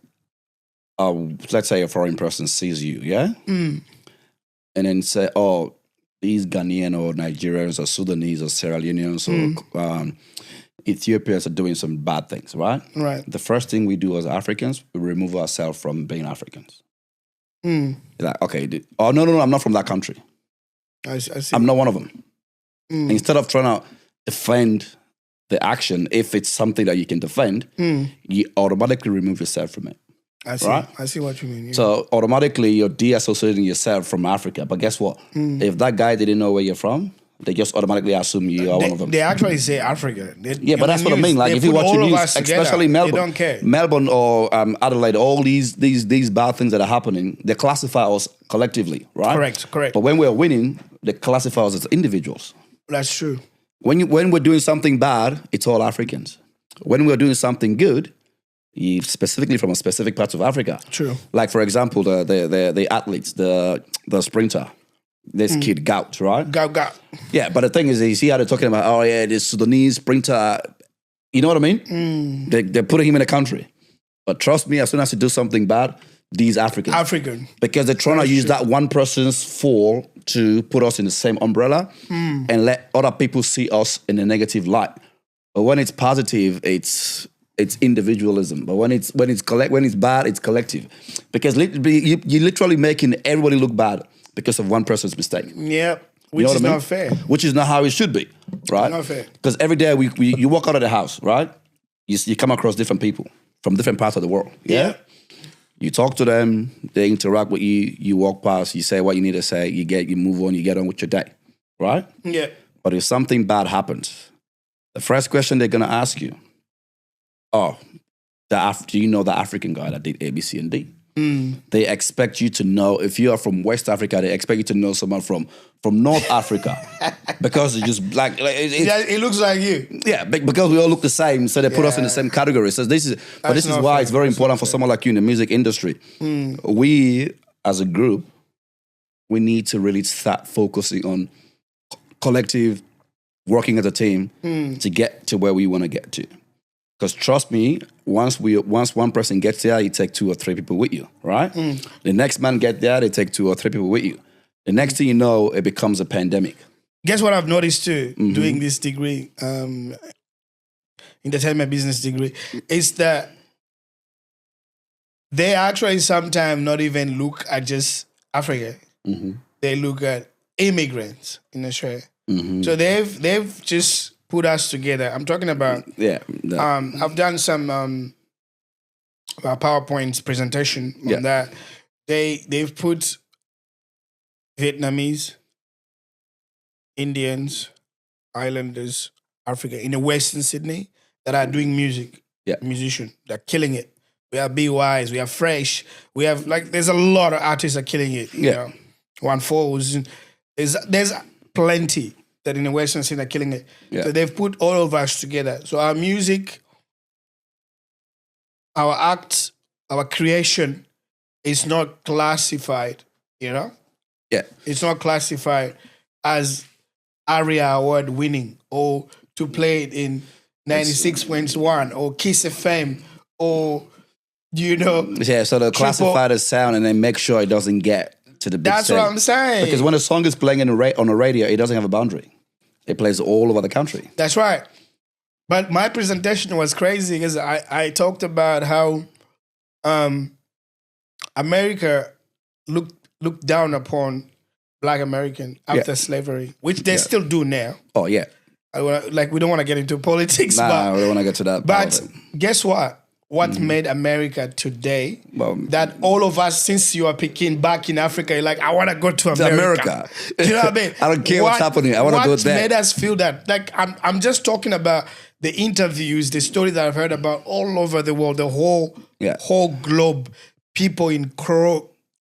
let's say a foreign person sees you, yeah? And then say, oh, these Ghanaian or Nigerians or Sudanese or Sierra Leoneans or Ethiopians are doing some bad things, right? Right. The first thing we do as Africans, we remove ourselves from being Africans. Like, okay, no, I'm not from that country. I see. I'm not one of them. Instead of trying to defend the action, if it's something that you can defend, you automatically remove yourself from it. I see. Right? I see what you mean. Yeah. So automatically you're de-associating yourself from Africa. But guess what? If that guy didn't know where you're from, they just automatically assume you are one of them. They actually say Africa. But that's what I mean. Like if you watch the news, especially Melbourne, they don't care. Melbourne or Adelaide, all these bad things that are happening, they classify us collectively, right? Correct. But when we're winning, they classify us as individuals. That's true. When we're doing something bad, it's all Africans. When we're doing something good, specifically from a specific part of Africa. True. Like for example, the athletes, the sprinter. This kid Gout, right? Gout. Yeah, but the thing is, you see how they're talking about, oh yeah, this Sudanese sprinter, you know what I mean? They're putting him in a country. But trust me, as soon as you do something bad, these African. Because they're trying to use that one person's fall to put us in the same umbrella and let other people see us in a negative light. But when it's positive, it's individualism. But when it's bad, it's collective. Because you're literally making everybody look bad because of one person's mistake. Yeah, which is not fair. Which is not how it should be, right? Not fair. Because every day you walk out of the house, right? You come across different people from different parts of the world. Yeah. You talk to them, they interact with you, you walk past, you say what you need to say, you move on, you get on with your day, right? Yeah. But if something bad happens, the first question they're gonna ask you, do you know the African guy that did A, B, C, and D? They expect you to know, if you are from West Africa, they expect you to know someone from North Africa. Because it's just it looks like you. Yeah, because we all look the same, so they put us in the same category. So this is why it's very important for someone like you in the music industry. We, as a group, we need to really start focusing on collective, working as a team to get to where we want to get to. Because trust me, once one person gets there, you take 2 or 3 people with you, right? The next man get there, they take 2 or 3 people with you. The next thing you know, it becomes a pandemic. Guess what I've noticed too, doing this degree, entertainment business degree, is that they actually sometimes not even look at just Africa. They look at immigrants in Australia. So they've just put us together. I'm talking about. I've done some PowerPoint presentation on that. They've put Vietnamese, Indians, islanders, Africa, in the Western Sydney that are doing music. Yeah. Musician. They're killing it. We have BYs, we have Fresh, we have there's a lot of artists that are killing it. You know, One Falls. There's plenty that in the Western Sydney are killing it. Yeah. So they've put all of us together. So our music, our act, our creation is not classified, you know? Yeah. It's not classified as ARIA award winning or to play it in 96.1 or Kiss FM or, you know. Yeah, so they classify the sound and then make sure it doesn't get to the big That's stage. what I'm saying. Because when a song is playing on a radio, it doesn't have a boundary. It plays all over the country. That's right. But my presentation was crazy because I talked about how America looked down upon Black American after slavery, which they still do now. Oh, yeah. We don't want to get into politics. Nah, we don't want to get to that. But guess what? What made America today? That all of us, since you are picking back in Africa, you're like, I want to go to America. Do you know what I mean? I don't care what's happening. I want to go there. What made us feel that? Like, I'm just talking about the interviews, the story that I've heard about all over the world, the whole globe, people in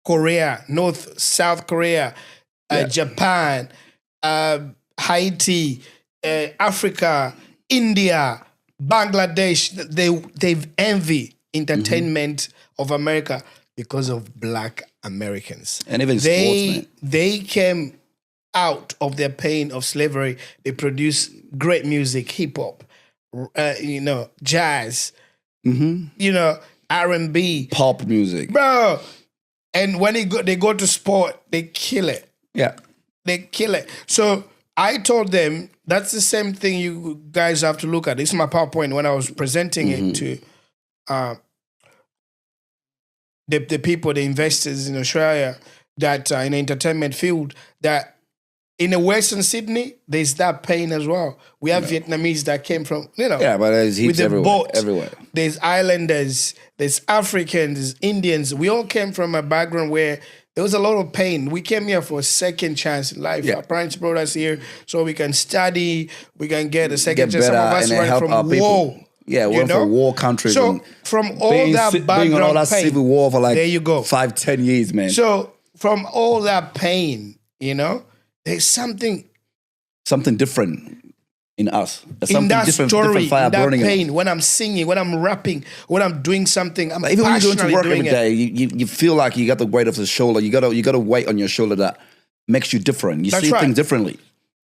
Korea, South Korea, Japan, Haiti, Africa, India, Bangladesh, they've envy entertainment of America because of Black Americans. And even sports, man. They came out of their pain of slavery. They produced great music, hip hop, jazz, R&B, pop music, bro. And when they go to sport, they kill it. Yeah, they kill it. So I told them that's the same thing you guys have to look at. This is my PowerPoint when I was presenting it to the people, the investors in Australia that in the entertainment field, that in the Western Sydney, there's that pain as well. We have Vietnamese that came from, Yeah, but there's heaps everywhere. There's islanders, there's Africans, there's Indians. We all came from a background where there was a lot of pain. We came here for a second chance in life. Our parents brought us here so we can study, we can get a second chance. Some of us went from war. Yeah, we're from war countries. So from all that background being on all that pain, civil war for like there you go. 5-10 years, man. So from all that pain, there's something different in us. There's in something that different fire in that burning pain, when I'm singing, when I'm rapping, when I'm doing something, I'm even when you're going to work every doing day, you feel like you got the weight of the shoulder. You got a weight on your shoulder that makes you different. You see things differently.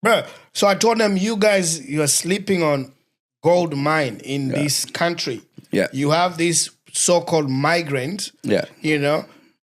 Bro, so I told them, you guys, you're sleeping on gold mine in this country. Yeah. You have these so-called migrants, Yeah.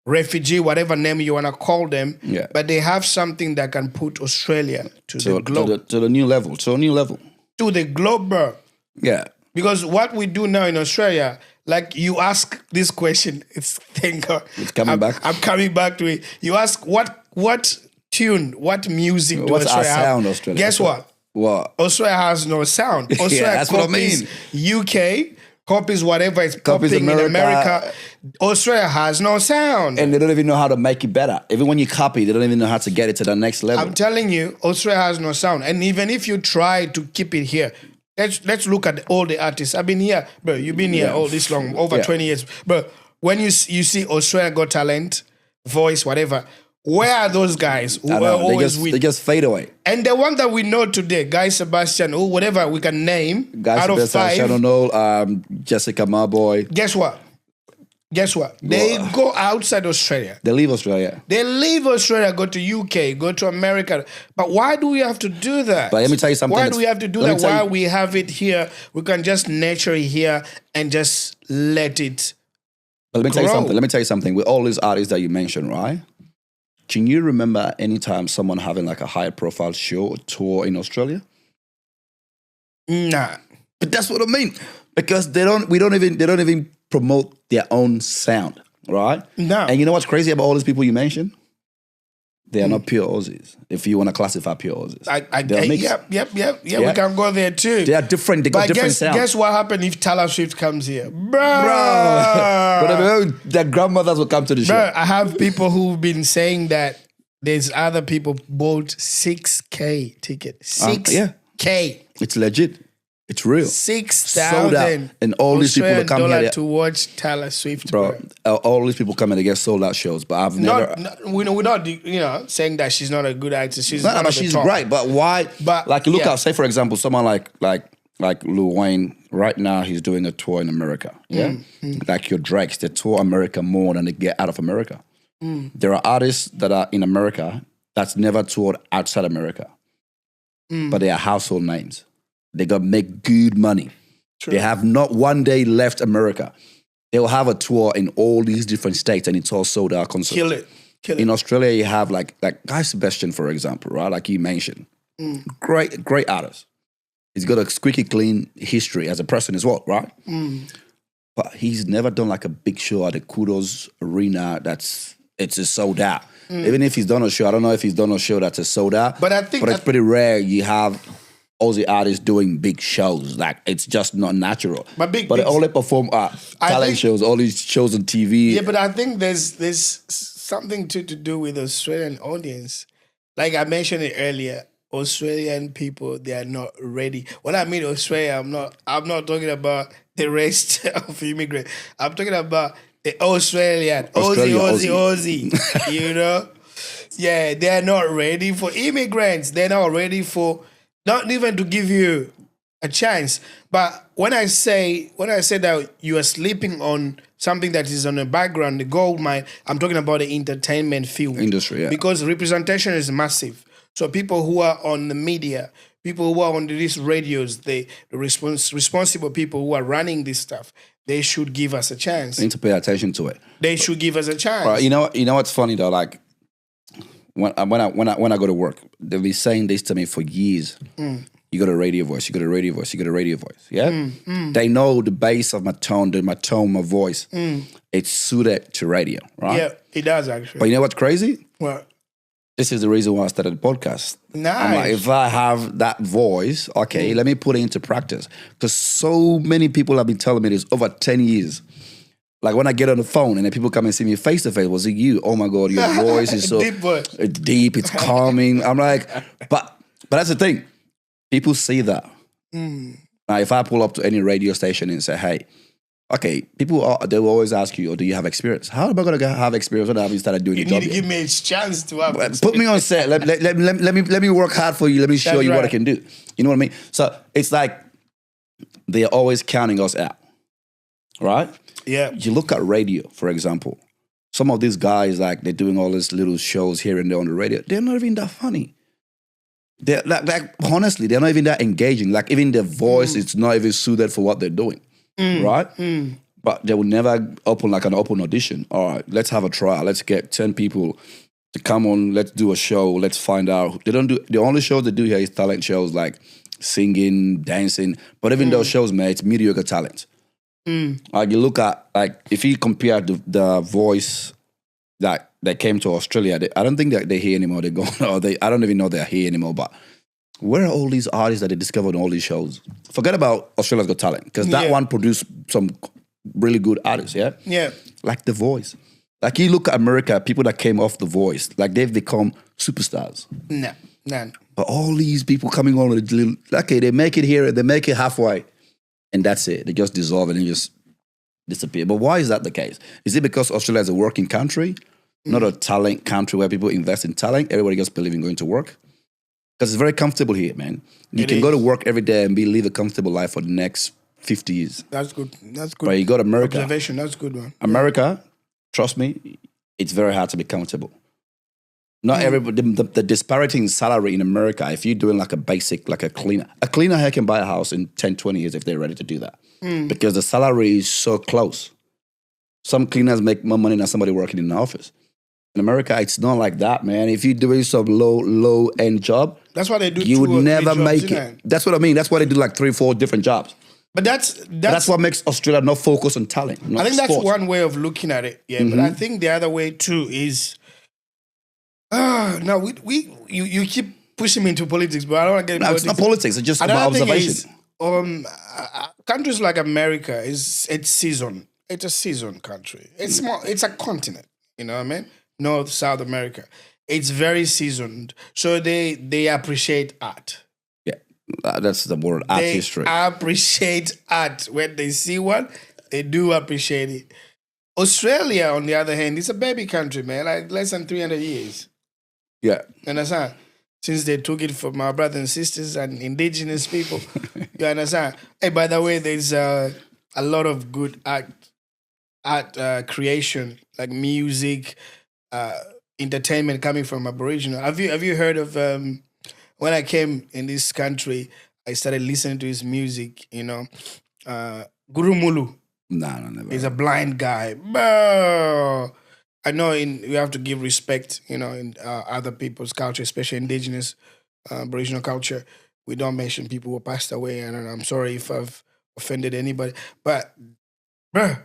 Refugee, whatever name you want to call them, Yeah. but they have something that can put Australia to the globe. To the new level. To a new level. To the globe, bro. Yeah. Because what we do now in Australia, like you ask this question, thank God. It's coming back. I'm coming back to it. You ask what tune, what music do What's Australia our sound, have? Australia? Guess what? What? Australia has no sound. Australia that's what I copies mean. UK, copies whatever is Copies popping in America. America. Australia has no sound. And they don't even know how to make it better. Even when you copy, they don't even know how to get it to the next level. I'm telling you, Australia has no sound. And even if you try to keep it here, let's look at all the artists. I've been here, bro. You've been here all this long, over 20 years. But when you see Australia Got Talent, Voice, whatever, where are those guys who are always with? They just fade away. And the one that we know today, Guy Sebastian, or whatever we can name, out of 5. Shannon Knoll, Jessica Marboy. Guess what? They go outside Australia. They leave Australia. They leave Australia, go to UK, go to America. But why do we have to do that? But let me tell you something. Why do we have to do that? Why we have it here? We can just nurture it here and just let it But let me grow. tell you something. With all these artists that you mentioned, right? Can you remember any time someone having like a high profile show or tour in Australia? Nah. But that's what I mean. Because they don't even promote their own sound, right? No. And you know what's crazy about all these people you mentioned? They are not pure Aussies. If you want to classify pure Aussies, Yep. We can go there too. They are different. They got different sounds. Guess what happened if Taylor Swift comes here, bro? But their grandmothers will come to the show. Bro, I have people who've been saying that there's other people bought 6K ticket. 6K. It's legit. It's real. 6,000 and all these people that come here to watch Taylor Swift, bro. All these people come and they get sold out shows, but I've never. We're not saying that she's not a good actress. She's one of the she's top. great, but why? But like, look at, say for example, someone like Lil Wayne. Right now, he's doing a tour in America. Yeah, like your Drakes, they tour America more than they get out of America. There are artists that are in America that's never toured outside America, but they are household names. They got to make good money. True. They have not one day left America. They'll have a tour in all these different states and it's all sold out concerts. Kill it. In Australia, you have like Guy Sebastian, for example, right? Like you mentioned. Great artist. He's got a squeaky clean history as a person as well, right? But he's never done like a big show at the Kudos Arena it's just sold out. Even if he's done a show, I don't know if he's done a show that's a sold out. But it's pretty rare you have Aussie artists doing big shows. Like, it's just not natural. But they only perform talent shows, all these shows on TV. Yeah, but I think there's something to do with the Australian audience. Like I mentioned it earlier, Australian people, they are not ready. When I mean Australia, I'm not talking about the rest of immigrants. I'm talking about the Australian, Aussie. You know? Yeah, they are not ready for immigrants. They're not ready for, not even to give you a chance. But when I say that you are sleeping on something that is on the background, the gold mine, I'm talking about the entertainment field. Industry, yeah. Because representation is massive. So people who are on the media, people who are on these radios, the responsible people who are running this stuff, they should give us a chance. They need to pay attention to it. They should give us a chance. But you know what's funny though? Like when I go to work, they'll be saying this to me for years. You got a radio voice. You got a radio voice. You got a radio voice. Yeah. They know the bass of my tone, my voice. It's suited to radio, right? Yeah, it does actually. But you know what's crazy? What? This is the reason why I started the podcast. Nice. I'm like, if I have that voice, okay, let me put it into practice. Because so many people have been telling me this over 10 years. Like when I get on the phone and then people come and see me face to face, was it you? Oh my God, your voice is so deep voice. It's deep, it's calming. I'm like, but that's the thing. People see that. Now, if I pull up to any radio station and say, hey, okay, they will always ask you, do you have experience? How am I going to have experience when I haven't started doing the job? You need to give me a chance to have experience. Put me on set. Let me work hard for you. Let me show you what I can do. You know what I mean? So it's like they're always counting us out, right? Yeah. You look at radio, for example. Some of these guys, like they're doing all these little shows here and there on the radio. They're not even that funny. They're like honestly, they're not even that engaging. Like even their voice, it's not even suited for what they're doing. Right? But they will never open like an open audition. All right, let's have a trial. Let's get 10 people to come on. Let's do a show. Let's find out. They don't do, the only shows they do here is talent shows like singing, dancing. But even those shows, man, it's mediocre talent. Like you look at, like if you compare the voice that came to Australia, I don't think that they're here anymore. They're gone. I don't even know they're here anymore. But where are all these artists that they discovered on all these shows? Forget about Australia's Got Talent, because that one produced some really good artists, yeah? Yeah. Like The Voice. Like you look at America, people that came off The Voice, like they've become superstars. No. But all these people coming on with a little, okay, they make it here, they make it halfway, and that's it. They just dissolve and they just disappear. But why is that the case? Is it because Australia is a working country, not a talent country where people invest in talent? Everybody just believes in going to work? Because it's very comfortable here, man. You can go to work every day and live a comfortable life for the next 50 years. That's good. But you go to America. Observation, that's a good one. America, trust me, it's very hard to be comfortable. Not everybody, the disparity in salary in America, if you're doing like a basic, like a cleaner here can buy a house in 10, 20 years if they're ready to do that. Because the salary is so close. Some cleaners make more money than somebody working in an office. In America, it's not like that, man. If you're doing some low-end job, that's why they do. You would never make it. That's what I mean. That's why they do like 3, 4 different jobs. But that's what makes Australia not focus on talent. I think that's one way of looking at it. Yeah, but I think the other way too is, no, you keep pushing me into politics, but I don't want to get into politics. It's not politics. It's just about observation. Countries like America it's season. It's a season country. It's more. It's a continent. You know what I mean? North, South America. It's very seasoned. So they appreciate art. Yeah. That's the word, art They history. appreciate art. When they see one, they do appreciate it. Australia, on the other hand, is a baby country, man. Like less than 300 years. Yeah. You understand? Since they took it from our brothers and sisters and indigenous people. You understand? Hey, by the way, there's a lot of good art creation, like music, entertainment coming from Aboriginal. Have you heard of when I came in this country, I started listening to his music, Guru Mulu. No, never. He's a blind guy. Bro. I know we have to give respect, in other people's culture, especially indigenous Aboriginal culture. We don't mention people who passed away, and I'm sorry if I've offended anybody. But, bro,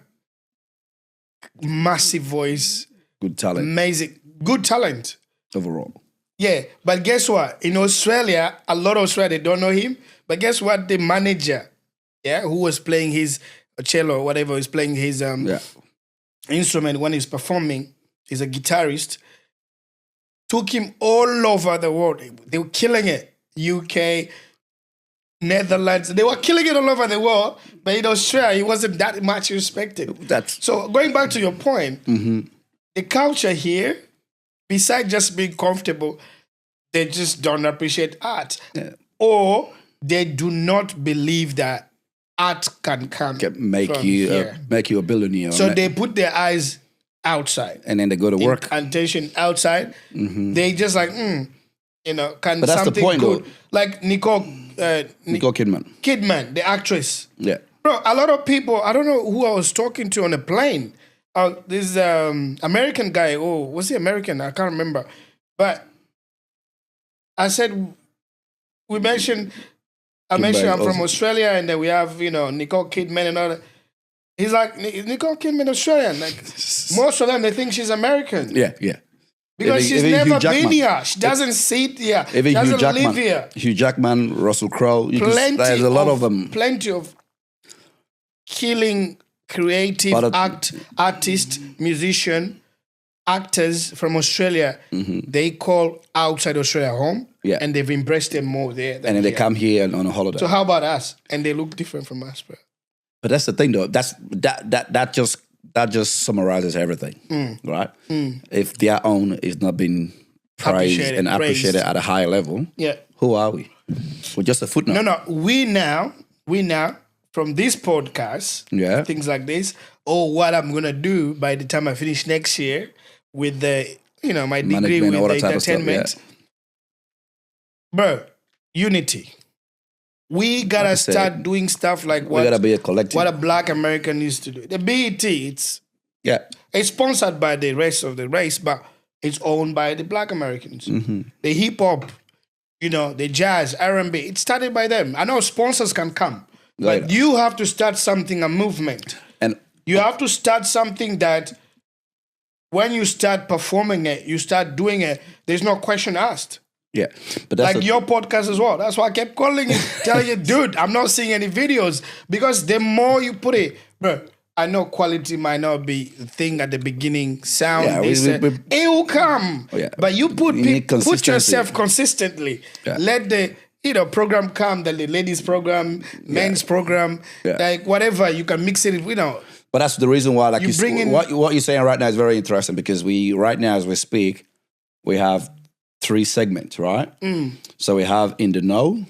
massive voice. Good talent. Amazing. Good talent. Overall. Yeah, but guess what? In Australia, a lot of Australia, they don't know him. But guess what? The manager, who was playing his cello or whatever, is playing his instrument when he's performing, he's a guitarist, took him all over the world. They were killing it. UK, Netherlands, they were killing it all over the world. But in Australia, he wasn't that much respected. So going back to your point, the culture here, besides just being comfortable, they just don't appreciate art. Yeah. Or they do not believe that art can come make you a billionaire. So they put their eyes outside. And then they go to work. Attention outside. They just like, can but that's something the point, good. Though. Like Nicole Kidman. Kidman, the actress. Yeah. Bro, a lot of people, I don't know who I was talking to on a plane. This American guy. Oh, was he American? I can't remember. But I said, I mentioned I'm from Australia, and then we have, Nicole Kidman and all that. He's like, Nicole Kidman Australian. Like, most of them, they think she's American. Yeah. Because she's never been here. She doesn't sit here. She doesn't live here. Hugh Jackman, Russell Crowe. There's a lot of them. Plenty of killing creative artist, musician, actors from Australia. They call outside Australia home. Yeah. And they've embraced them more there. And then they come here on a holiday. So how about us? And they look different from us, bro. But that's the thing, though. That just summarizes everything, right? If their own is not being praised and appreciated at a higher level, who are we? We're just a footnote. No. We now from this podcast, things like this, or what I'm gonna do by the time I finish next year with the my degree with the entertainment. Bro, unity. We gotta start doing stuff like we gotta be a collective. What a Black American used to do. The BET, it's sponsored by the rest of the race, but it's owned by the Black Americans. The hip hop, the jazz, R&B, it started by them. I know sponsors can come, but you have to start something, a movement. And you have to start something that when you start performing it, you start doing it, there's no question asked. Yeah, but that's like your podcast as well. That's why I kept calling you, telling you, dude, I'm not seeing any videos. Because the more you put it, bro, I know quality might not be the thing at the beginning, sound, it will come. But you put yourself consistently. Let the program come, the ladies program, men's program, like whatever, you can mix it, But that's the reason why, like what you're saying right now is very interesting, because right now as we speak, we have 3 segments, right? So we have In the Know,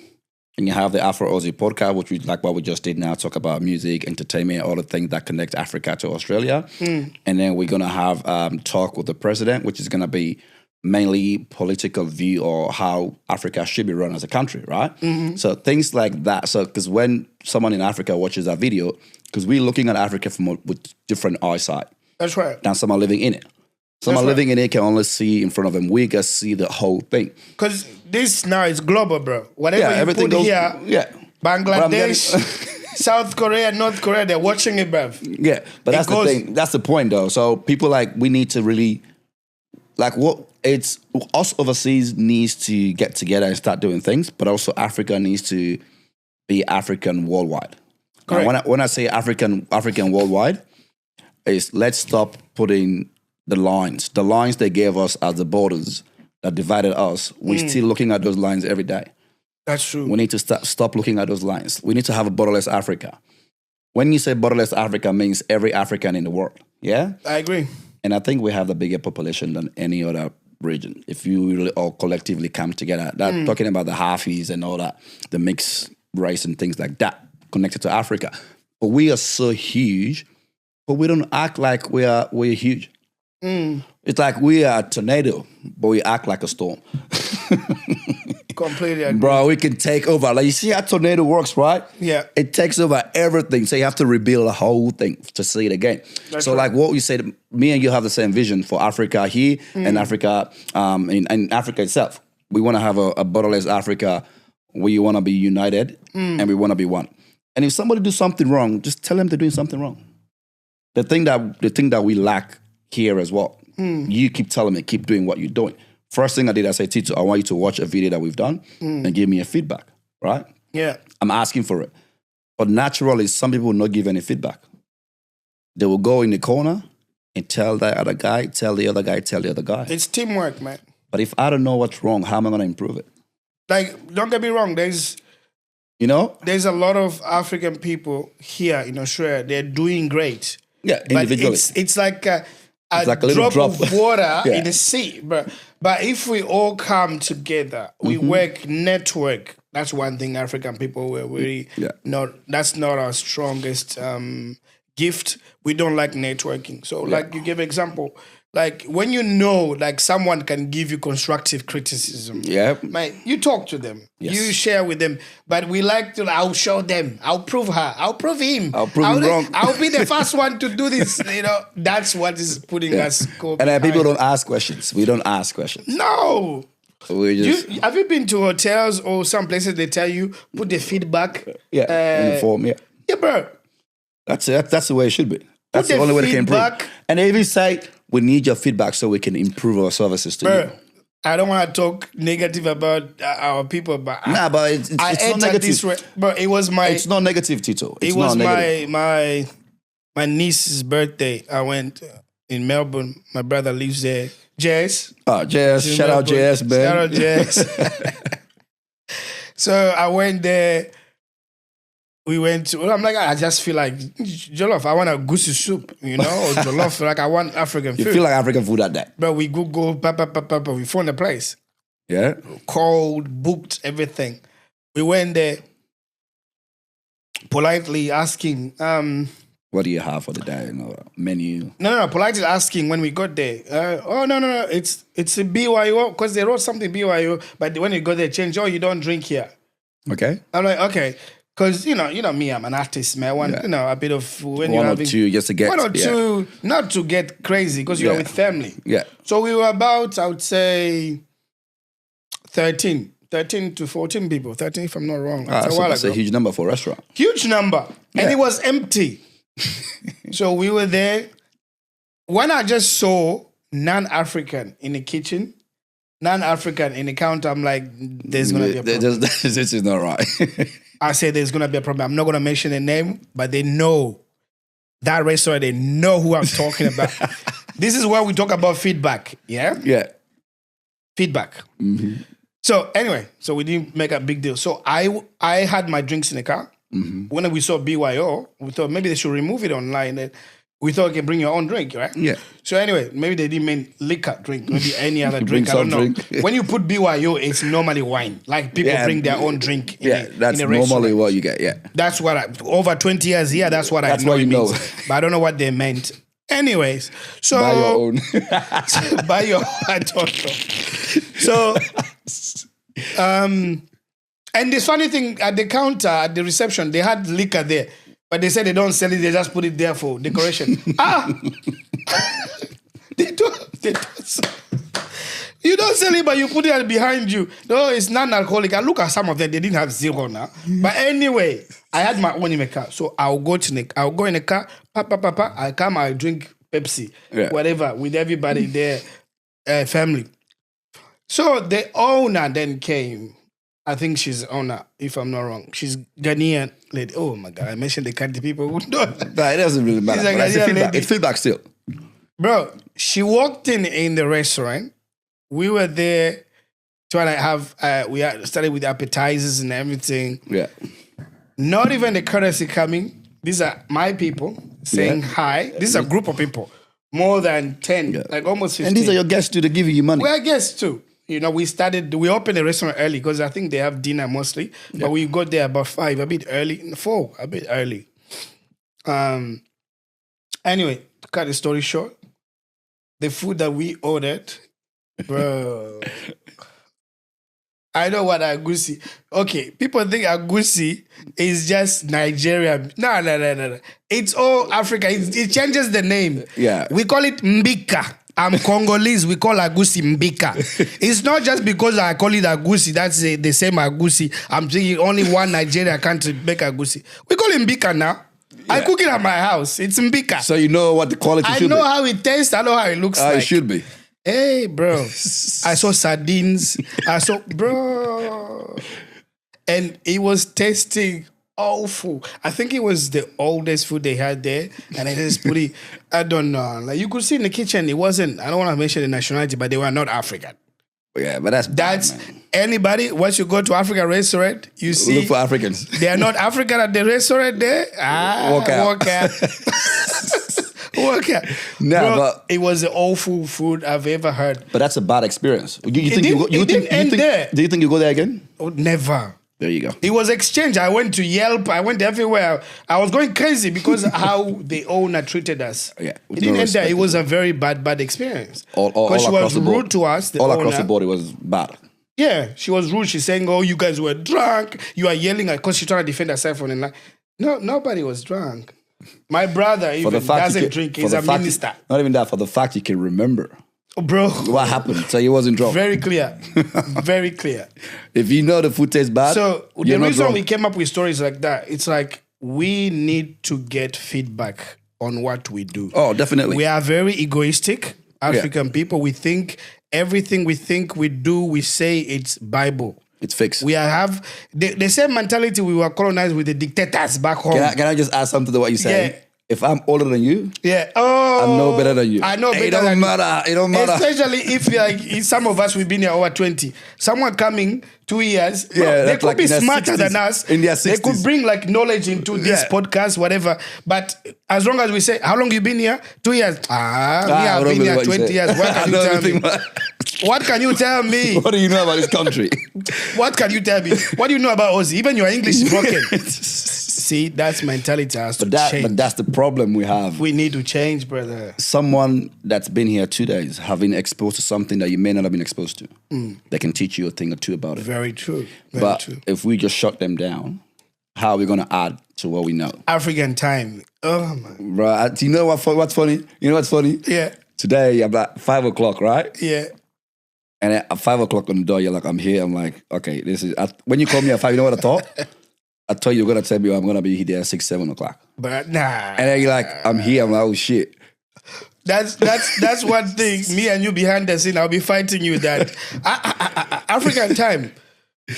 and you have the Afro Aussie podcast, which we like what we just did now, talk about music, entertainment, all the things that connect Africa to Australia. And then we're gonna have Talk with the President, which is gonna be mainly political view or how Africa should be run as a country, right? So things like that. So because when someone in Africa watches our video, because we're looking at Africa with different eyesight. That's right. Than someone living in it. Someone living in it can only see in front of them. We can see the whole thing. Because this now is global, bro. Whatever you put here, Bangladesh, South Korea, North Korea, they're watching it, bro. Yeah, but that's the thing. That's the point, though. So people we need to really, us overseas needs to get together and start doing things, but also Africa needs to be African worldwide. Now, when I say African worldwide, is let's stop putting the lines they gave us as the borders that divided us. We're still looking at those lines every day. That's true. We need to stop looking at those lines. We need to have a borderless Africa. When you say borderless Africa, means every African in the world. Yeah? I agree. And I think we have the bigger population than any other region. If you really all collectively come together, talking about the Hafis and all that, the mixed race and things like that connected to Africa. But we are so huge, but we don't act like we're huge. It's like we are a tornado, but we act like a storm. Completely agree. Bro, we can take over. Like, you see how tornado works, right? Yeah. It takes over everything. So you have to rebuild the whole thing to see it again. That's so right. Like what you said, me and you have the same vision for Africa here and Africa, in Africa itself. We want to have a borderless Africa. We want to be united and we want to be one. And if somebody do something wrong, just tell them they're doing something wrong. The thing that we lack here as well, you keep telling me, keep doing what you're doing. First thing I did, I said, Tito, I want you to watch a video that we've done and give me a feedback, right? Yeah. I'm asking for it. But naturally, some people will not give any feedback. They will go in the corner and tell the other guy, tell the other guy, tell the other guy. It's teamwork, man. But if I don't know what's wrong, how am I going to improve it? Like, don't get me wrong, there's a lot of African people here in Australia, they're doing great. Yeah, individually. But it's like a drop of water in the sea. But if we all come together, we work, network. That's one thing African people were really not. That's not our strongest gift. We don't like networking. So, like you give example, like when like someone can give you constructive criticism. Yeah, man, you talk to them, you share with them. But we like to. I'll show them. I'll prove her. I'll prove him. I'll prove him wrong. I'll be the first one to do this. That's what is putting us. And people don't ask questions. We don't ask questions. No. We just. Have you been to hotels or some places they tell you put the feedback? In the form. Yeah, bro. That's it. That's the way it should be. That's the only way they can improve. And they even say, we need your feedback so we can improve our services to you. I don't want to talk negative about our people, but but it's not negative. But it was my. It's not negative, Tito. It was my niece's birthday. I went in Melbourne. My brother lives there. Jess. Oh, Jess. Shout out Jess, man. Shout out Jess. So I went there. We went to, I'm like, I just feel like jollof. I want a goosey soup, or jollof. Like, I want African food. You feel like African food at that. But we go, we found a place. Yeah. Called, booked, everything. We went there, politely asking, what do you have for the day? Menu? No, politely asking when we got there. No. It's a BYO, because they wrote something BYO, but when you go there, change, you don't drink here. Okay. I'm like, okay. Because, you know me, I'm an artist, man. I want, a bit of... When one or two, just to get... One or two, not to get crazy, because you're with family. Yeah. So we were about, I would say, 13 to 14 people. 13, if I'm not wrong. That's a huge number for a restaurant. Huge number. Yeah. And it was empty. So we were there. When I just saw non-African in the kitchen, non-African in the counter, I'm like, there's going to be a problem. This is not right. I said there's going to be a problem. I'm not going to mention the name, but they know that restaurant. They know who I'm talking about. This is where we talk about feedback. Yeah? Yeah. Feedback. Mm-hmm. So anyway, we didn't make a big deal. So I had my drinks in the car. Mm-hmm. When we saw BYO, we thought maybe they should remove it online. We thought, okay, bring your own drink, right? Yeah. So anyway, maybe they didn't mean liquor drink, maybe any other drink. I don't know. When you put BYO, it's normally wine. Like people bring their own drink. That's normally what you get. Yeah. That's what over 20 years here. That's what I know it means. But I don't know what they meant. Anyways, so buy your own. Buy your own. I don't know. So, and this funny thing at the counter at the reception, they had liquor there. But they said they don't sell it, they just put it there for decoration. They don't. You don't sell it, but you put it behind you. No, it's non-alcoholic. I look at some of them, they didn't have zero now. But anyway, I had my own in the car. So I'll go in the car, I come, I drink Pepsi, whatever, with everybody there, family. So the owner then came. I think she's owner, if I'm not wrong. She's Ghanaian lady. Oh my God, I mentioned the country people who don't. It doesn't really matter. It's feedback still. Bro, she walked in the restaurant. We were there. trying to have, we started with appetizers and everything. Yeah. Not even the courtesy coming. These are my people saying hi. This is a group of people. More than 10, like almost 15. And these are your guests too, they're giving you money. We are guests too. You know, we opened the restaurant early because I think they have dinner mostly. But we got there about 5, a bit early. 4, a bit early. Anyway, to cut the story short, the food that we ordered, bro. I know what agusi. Okay, people think agusi is just Nigeria. No. It's all Africa. It changes the name. Yeah. We call it mbika. I'm Congolese. We call agusi mbika. It's not just because I call it agusi. That's the same agusi. I'm thinking only one Nigeria country make agusi. We call it mbika now. Yeah. I cook it at my house. It's mbika. So you know what the quality should be. I know how it tastes. I know how it looks like. It should be. Hey, bro. I saw sardines. Bro. And it was tasting awful. I think it was the oldest food they had there. And I just put it, I don't know. Like you could see in the kitchen, it wasn't, I don't want to mention the nationality, but they were not African. Yeah, but that's bad, anybody, once you go to African restaurant, you see. Look for Africans. They are not African at the restaurant there. Walk out. Okay. No, bro, but it was the awful food I've ever heard. But that's a bad experience. Do you think you go there again? Oh, never. There you go. It was exchange. I went to Yelp. I went everywhere. I was going crazy because how the owner treated us. Yeah, it didn't end there. It was a very bad experience. Because she was rude to us. All across the board, it was bad. Yeah, she was rude. She's saying, "Oh, you guys were drunk. You are yelling," because she's trying to defend herself on the night. No, nobody was drunk. My brother even doesn't drink. He's a minister. Not even that. For the fact you can remember. Bro. What happened? So he wasn't drunk. Very clear. Very clear. If you know the food tastes bad. So the reason we came up with stories like that, it's like we need to get feedback on what we do. Oh, definitely. We are very egoistic, African people. We think everything we do, we say it's Bible. It's fixed. We have the same mentality we were colonized with the dictators back home. Can I just add something to what you said? Yeah. If I'm older than you, I know better than you. I know better than you. It don't matter. Especially if some of us, we've been here over 20. Someone coming 2 years, they could be smarter than us. In their 60s. They could bring like knowledge into this podcast, whatever. But as long as we say, how long you been here? 2 years. I've been here 20 years. What can you tell me? What can you tell me? What do you know about this country? What can you tell me? What do you know about Aussie? Even your English is broken. See, that's mentality has to change. But that's the problem we have. We need to change, brother. Someone that's been here 2 days, having exposed to something that you may not have been exposed to, they can teach you a thing or two about it. Very true. Very true. If we just shut them down, how are we going to add to what we know? African time. Oh, man. Right. Do you know what's funny? You know what's funny? Yeah. Today, about 5 o'clock, right? Yeah. And at 5 o'clock on the door, you're like, I'm here. I'm like, okay, this is... when you call me at 5, you know what I thought? I thought you were going to tell me I'm going to be there at 6, 7 o'clock. But nah. And then you're like, I'm here. I'm like, oh, shit. That's one thing. Me and you behind the scene, I'll be fighting you that. African time.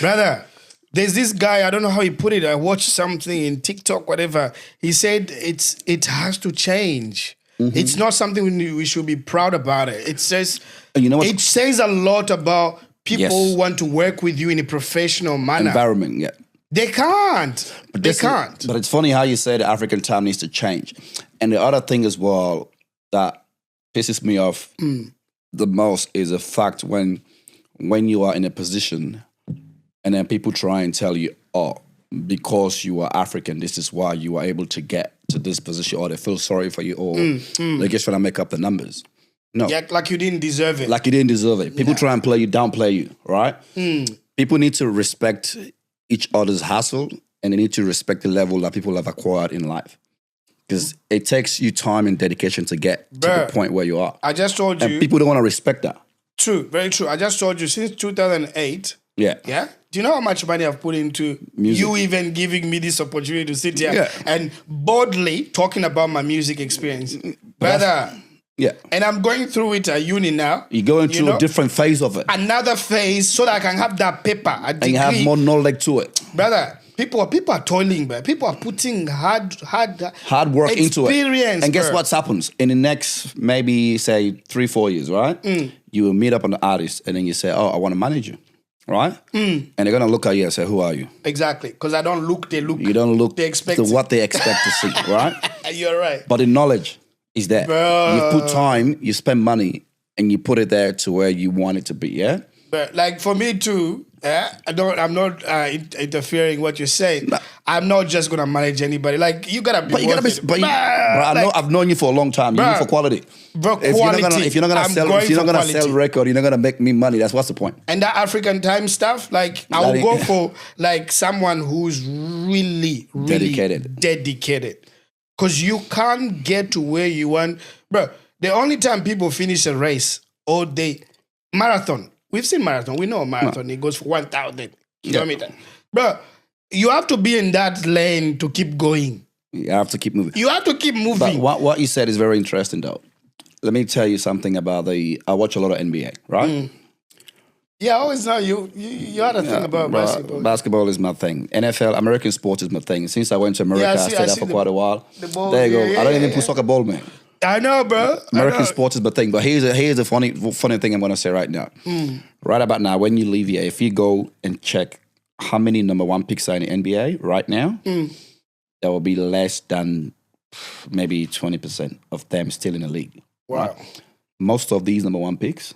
Brother, there's this guy, I don't know how he put it. I watched something in TikTok, whatever. He said it has to change. Mm-hmm. It's not something we should be proud about it. It says... You know what? It says a lot about people who want to work with you in a professional manner. Environment, yeah. They can't. But it's funny how you say the African time needs to change. And the other thing as well that pisses me off the most is the fact when you are in a position and then people try and tell you, oh, because you are African, this is why you are able to get to this position, or they feel sorry for you, or they're just trying to make up the numbers. No. Yeah, like you didn't deserve it. Like you didn't deserve it. People try and play you, downplay you, right? People need to respect each other's hustle, and they need to respect the level that people have acquired in life. Because it takes you time and dedication to get to the point where you are. I just told you. And people don't want to respect that. True, very true. I just told you since 2008. Yeah. Do you know how much money I've put into music? You even giving me this opportunity to sit here and boldly talking about my music experience? Brother. Yeah. And I'm going through it at uni now. You're going through a different phase of it. Another phase so that I can have that paper, a degree. And you have more knowledge to it. Brother, people are toiling, bro. People are putting hard work into it. Experience. And guess what happens? In the next, maybe, say, 3-4 years, right? You will meet up on the artist and then you say, oh, I want to manage you. right? And they're gonna look at you and say, "Who are you?" Exactly, because I don't look. They look. You don't look They expect to what they expect to see, right? You're right. But the knowledge is there. Bro. You put time, you spend money, and you put it there to where you want it to be. Yeah. But like for me too, I'm not interfering what you're saying. Nah. I'm not just gonna manage anybody. Like you gotta be. But you gotta be. But I've known you for a long time. You're for quality. Bro, if you're not gonna sell record, you're not gonna make me money. That's what's the point. And that African time stuff, like I will go for like someone who's really dedicated. Because you can't get to where you want, bro. The only time people finish a race all day, marathon. We've seen marathon. We know a marathon. It goes for 1,000 kilometers. Bro, you have to be in that lane to keep going. You have to keep moving. You have to keep moving. But what you said is very interesting, though. Let me tell you something about I watch a lot of NBA, right? Yeah, I always know you had a thing about basketball. Basketball is my thing. NFL, American sports is my thing. Since I went to America, I stayed there for quite a while. There you go. I don't even put soccer ball, man. I know, bro. American sports is my thing. But here's a funny thing I'm going to say right now. Right about now, when you leave here, if you go and check how many number one picks are in the NBA right now, there will be less than maybe 20% of them still in the league. Wow. Right? Most of these number one picks,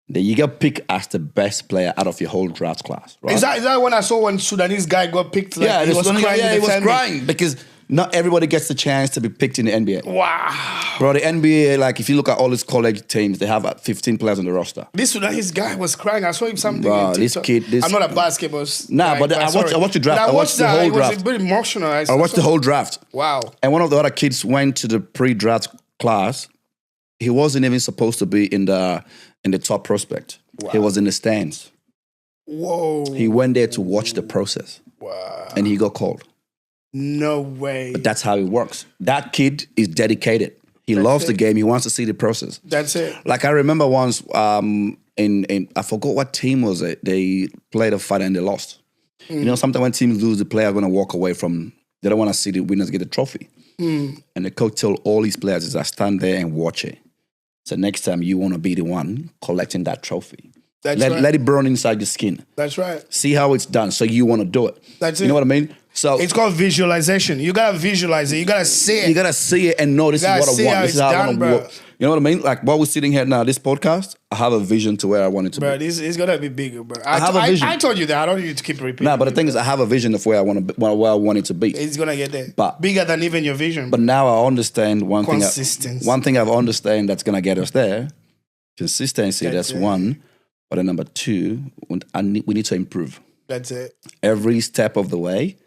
you get picked as the best player out of your whole draft class. Right? Is that when I saw one Sudanese guy got picked? Like, he was crying because not everybody gets the chance to be picked in the NBA. Wow. Bro, the NBA, like if you look at all these college teams, they have 15 players on the roster. This Sudanese guy was crying. I saw him something. Bro, in this kid. I'm not a basketball guy, but I watched the draft. I watched the whole draft. It was a bit emotional. I watched the whole draft. Wow. And one of the other kids went to the pre-draft class. He wasn't even supposed to be in the top prospect. Wow. He was in the stands. Whoa. He went there to watch the process. Wow. And he got called. No way. But that's how it works. That kid is dedicated. He loves the game. He wants to see the process. That's it. Like I remember once in I forgot what team was it. They played a fight and they lost. You know, sometimes when teams lose, the player are going to walk away from. They don't want to see the winners get the trophy. And the coach told all his players is I stand there and watch it. So next time you want to be the one collecting that trophy. Let it burn inside your skin. That's right. See how it's done. So you want to do it. That's it. You know what I mean? So it's called visualization. You gotta visualize it. You gotta see it. You gotta see it and know this is what I want. This is how I want to work. You know what I mean? Like while we're sitting here now, this podcast, I have a vision to where I want it to be. Bro, it's gonna be bigger, bro. I have a vision. I told you that. I don't need you to keep repeating. Nah, but the thing is, I have a vision of where I want it to be. It's gonna get there. But bigger than even your vision. But now I understand one thing. Consistency. One thing I've understand that's gonna get us there. Consistency. That's one. But then number two, we need to improve. That's it. Every step of the way,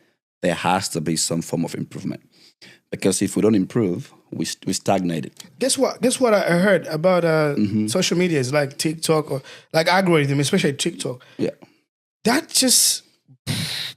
there has to be some form of improvement. Because if we don't improve, we stagnated. Guess what I heard about social media is like TikTok or like algorithm, especially TikTok. Yeah. That just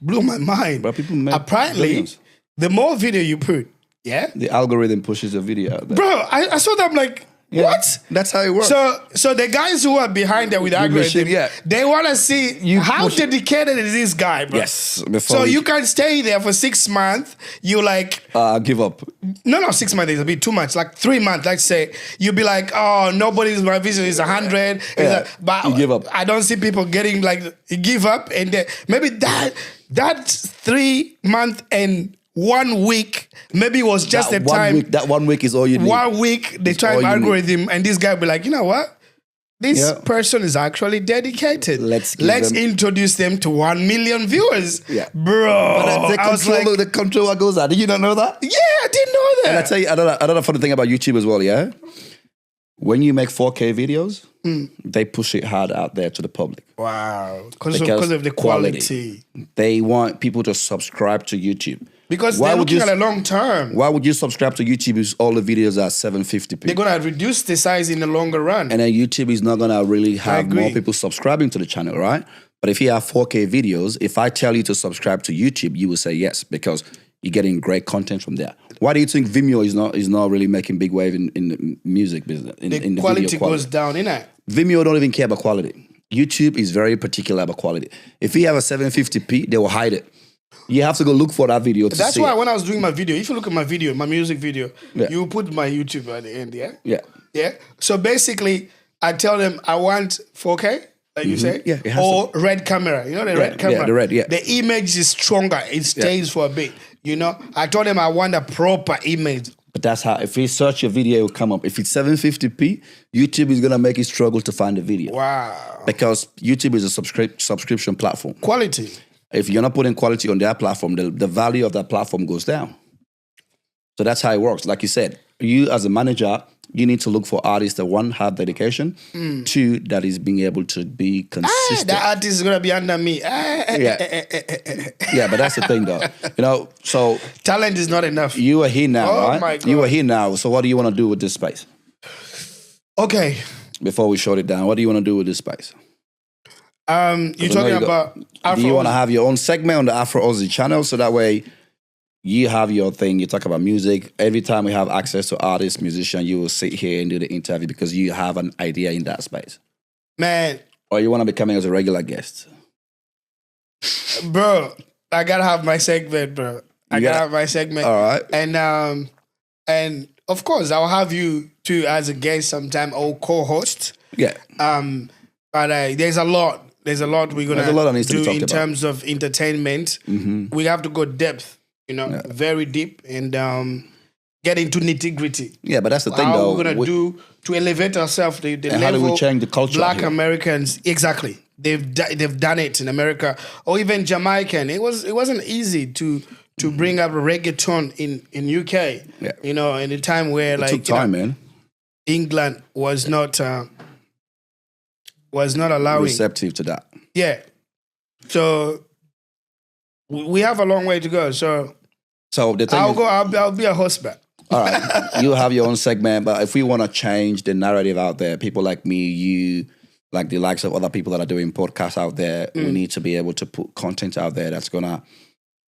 blew my mind. But people make apparently, billions. The more video you put, the algorithm pushes the video out there. Bro, I saw that, I'm like, what? That's how it works. So the guys who are behind there with the algorithm, they want to see how dedicated is this guy, bro. Yes. So you can stay there for 6 months. You like give up. No, 6 months is a bit too much. Like 3 months, let's say. You'll be like, oh, my vision is 100. Yeah. But you give up. I don't see people getting like you give up, and then maybe that 3 month and 1 week, maybe it was just that the time. That 1 week is all you need. 1 week, they try algorithm, and this guy will be like, you know what? This person is actually dedicated. Let's introduce them to 1 million viewers. Yeah. Bro. But they control what goes on. Did you not know that? Yeah, I didn't know that. And I tell you another funny thing about YouTube as well, yeah? When you make 4K videos, they push it hard out there to the public. Wow. Because of the quality. They want people to subscribe to YouTube. Because they're looking at a long term. Why would you subscribe to YouTube if all the videos are 750p? They're going to reduce the size in the longer run. And then YouTube is not going to really have more people subscribing to the channel, right? But if you have 4K videos, if I tell you to subscribe to YouTube, you will say yes because you're getting great content from there. Why do you think Vimeo is not really making big wave in the music business? In the quality goes down, innit? Vimeo don't even care about quality. YouTube is very particular about quality. If you have a 750p, they will hide it. You have to go look for that video to see. That's why when I was doing my video, if you look at my video, my music video, you put my YouTube at the end, yeah? Yeah. Yeah? So basically, I tell them I want 4K, like you say, Yeah, it has or red camera. You know the red camera. Yeah, the red. Yeah, the image is stronger. It stays for a bit. You know, I told him I want a proper image. But that's how. If you search your video, it will come up. If it's 750p, YouTube is gonna make it struggle to find the video. Wow. Because YouTube is a subscription platform. Quality. If you're not putting quality on their platform, the value of that platform goes down. So that's how it works. Like you said, you as a manager, you need to look for artists that, one, have dedication, two, that is being able to be consistent. That artist is going to be under me. Yeah, but that's the thing, though. You know, so talent is not enough. You are here now, right? My God. You are here now. So what do you want to do with this space? Okay. Before we shut it down, what do you want to do with this space? You're talking about Afro. Do you want to have your own segment on the Afro Aussie channel so that way you have your thing, you talk about music. Every time we have access to artists, musicians, you will sit here and do the interview because you have an idea in that space. Man. Or you want to be coming as a regular guest? Bro, I got to have my segment, bro. I got to have my segment. All right. And of course, I'll have you too as a guest sometime or co-host. Yeah. But there's a lot. There's a lot we're going to do in terms of entertainment. Mm-hmm. We have to go depth. You know, very deep and get into nitty-gritty. Yeah, but that's the thing, though. How we're going to do to elevate ourselves, the and level. how do we change the culture Black here? Americans, exactly. They've done it in America. Or even Jamaican. It wasn't easy to bring up reggaeton in UK. Yeah. You know, in a time where it took time, man. England was not allowing. Receptive to that. Yeah. So we have a long way to go. So the thing I'll be a host back. All right. You have your own segment, but if we want to change the narrative out there, people like me, you, like the likes of other people that are doing podcasts out there, we need to be able to put content out there that's going to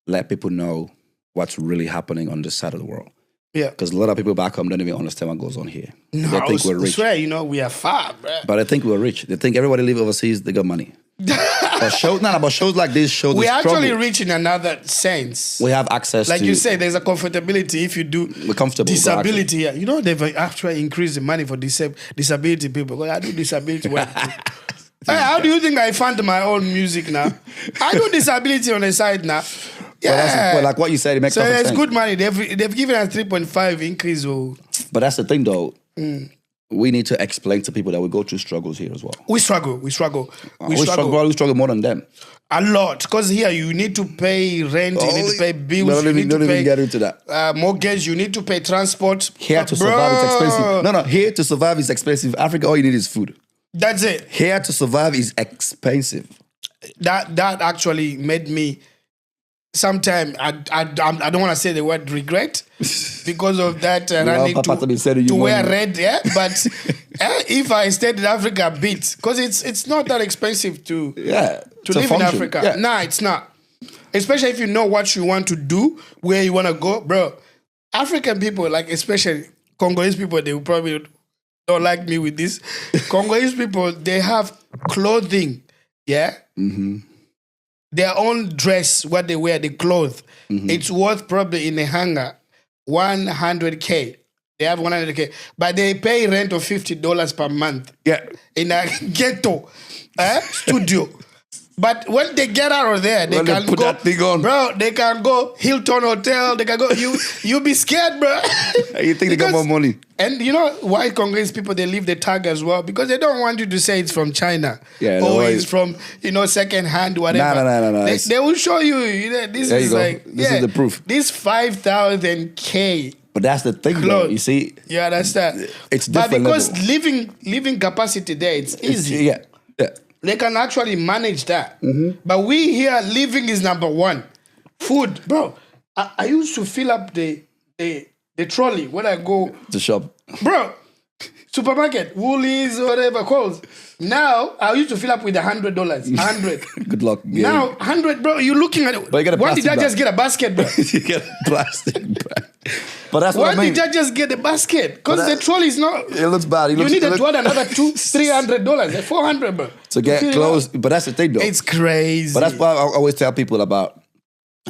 let people know what's really happening on this side of the world. Yeah. Because a lot of people back home don't even understand what goes on here. No, they think we're rich. I swear, we are far, bro. But they think we're rich. They think everybody live overseas, they got money. but shows like this show we're the actually struggle. rich in another sense. We have access like to... you say, there's a comfortability if you do we're comfortable, disability here. You know, they've actually increased the money for disability people. Because I do disability work too. Hey, how do you think I fund my own music now? I do disability on the side now. Yeah. Well, like what you said, it makes sense. So it's good money. They've given us 3.5 increase. But that's the thing, though. We need to explain to people that we go through struggles here as well. We struggle. We struggle more than them. A lot. Because here you need to pay rent, you need to pay bills, you need to pay... get into that. Mortgage, you need to pay transport. Here to survive is expensive. No, here to survive is expensive. Africa, all you need is food. That's it. Here to survive is expensive. That actually made me... Sometimes I don't want to say the word regret because of that running to wear red. Yeah, but if I stayed in Africa a bit, because it's not that expensive to live in Africa. Yeah. Nah, it's not. Especially if you know what you want to do, where you want to go, bro. African people, like especially Congolese people, they will probably don't like me with this. Congolese people, they have clothing. Yeah. Mm-hmm. Their own dress, what they wear, the clothes, it's worth probably in a hanger $100K. They have $100K, but they pay rent of $50 per month. Yeah, in a ghetto studio. But when they get out of there, they can put go, that thing on. Bro. They can go Hilton Hotel. They can go. You be scared, bro. You think they got more money? And you know why Congolese people they leave the tag as well because they don't want you to say it's from China or it's from second hand whatever. No. They will show you. This is like this is the proof. This 5,000K. But that's the thing, though. You see, you understand? It's different. But because living capacity there, it's easy. Yeah. They can actually manage that. Mm-hmm. But we here, living is number one. Food, bro. I used to fill up the trolley when I go to shop. Bro, supermarket, Woolies, whatever calls. Now, I used to fill up with $100. 100. Good luck. Now, 100, bro, you're looking at it. But you get a Why did I bag. just get a basket, bro? You get a plastic bag. But that's what I mean. Why did I just get a basket? Because the trolley is not... It looks bad. You need to add another $300, $400, bro. To get clothes. But that's the thing, though. It's crazy. But that's why I always tell people about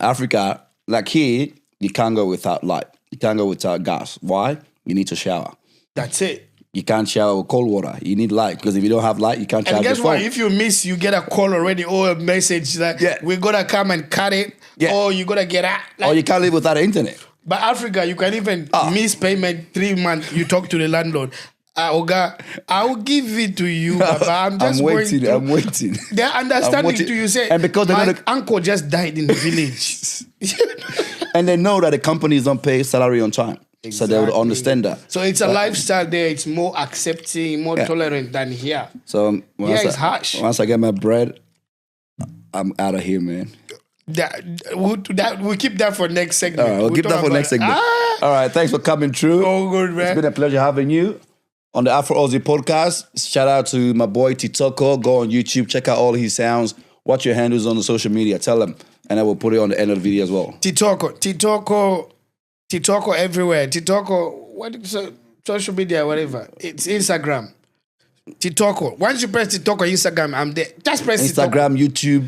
Africa. Like here, you can't go without light. You can't go without gas. Why? You need to shower. That's it. You can't shower with cold water. You need light because if you don't have light, you can't charge And your guess phone. what? If you miss, you get a call already or a message that we're gonna come and cut it, or you gotta get out. Like, or you can't live without the internet. But Africa, you can even miss payment 3 months. You talk to the landlord. Oga, I will give it to you, Papa. I'm just waiting. I'm waiting. They're understanding to you. Say, and because my uncle just died in the village. And they know that the companies don't pay salary on time. Exactly. So they would understand that. So it's a lifestyle there. It's more accepting, more tolerant than here. So it's harsh. Once I get my bread, I'm out of here, man. We'll keep that for next segment. All right, we'll keep that for next segment. All right, thanks for coming through. Oh, good, man. It's been a pleasure having you on the Afro Aussie podcast. Shout out to my boy TiToK.O. Go on YouTube, check out all his sounds. Watch your handles on the social media. Tell them, and I will put it on the end of the video as well. TiToK.O everywhere. TiToK.O, what is social media, whatever. It's Instagram. TiToK.O. Once you press TiToK.O Instagram, I'm there. Just press Instagram, YouTube,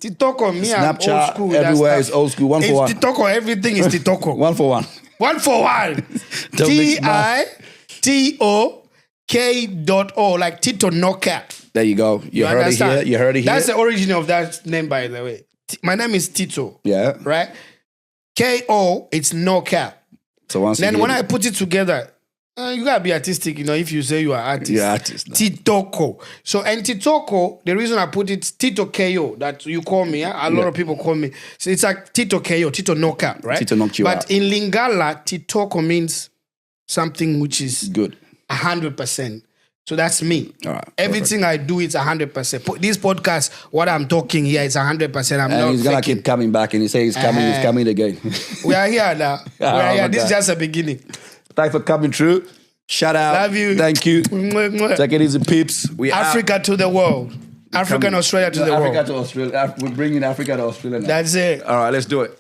TiToK.O, me, Snapchat, I'm old school. everywhere is old school. One for one. TiToK.O, everything is TiToK.O. One for one. One for one. TiToK.O, like Tito Knockout. There you go. You heard understand? it here. You heard it here. That's the origin of that name, by the way. My name is Tito. Yeah. Right? K.O, it's knockout. So once then when I put it together, you gotta be artistic, if you say you are artist. You're artist. TiToK.O. So, and TiToK.O, the reason I put it TiToK.O, that you call me, a lot of people call me. So it's like TiToK.O, Tito Knockout, right? Tito knocked you out. But in Lingala, TiToK.O means something which is good. 100%. So that's me. All right. Everything I do is 100%. This podcast, what I'm talking here is 100%. I'm not he's going to keep coming back and he says he's coming again. We are here now. We are here. This is just a beginning. Thanks for coming through. Shout out. Love you. Thank you. Take it easy, peeps. Africa to the world. Africa and Australia to the world. Africa to Australia. We're bringing Africa to Australia now. That's it. All right, let's do it.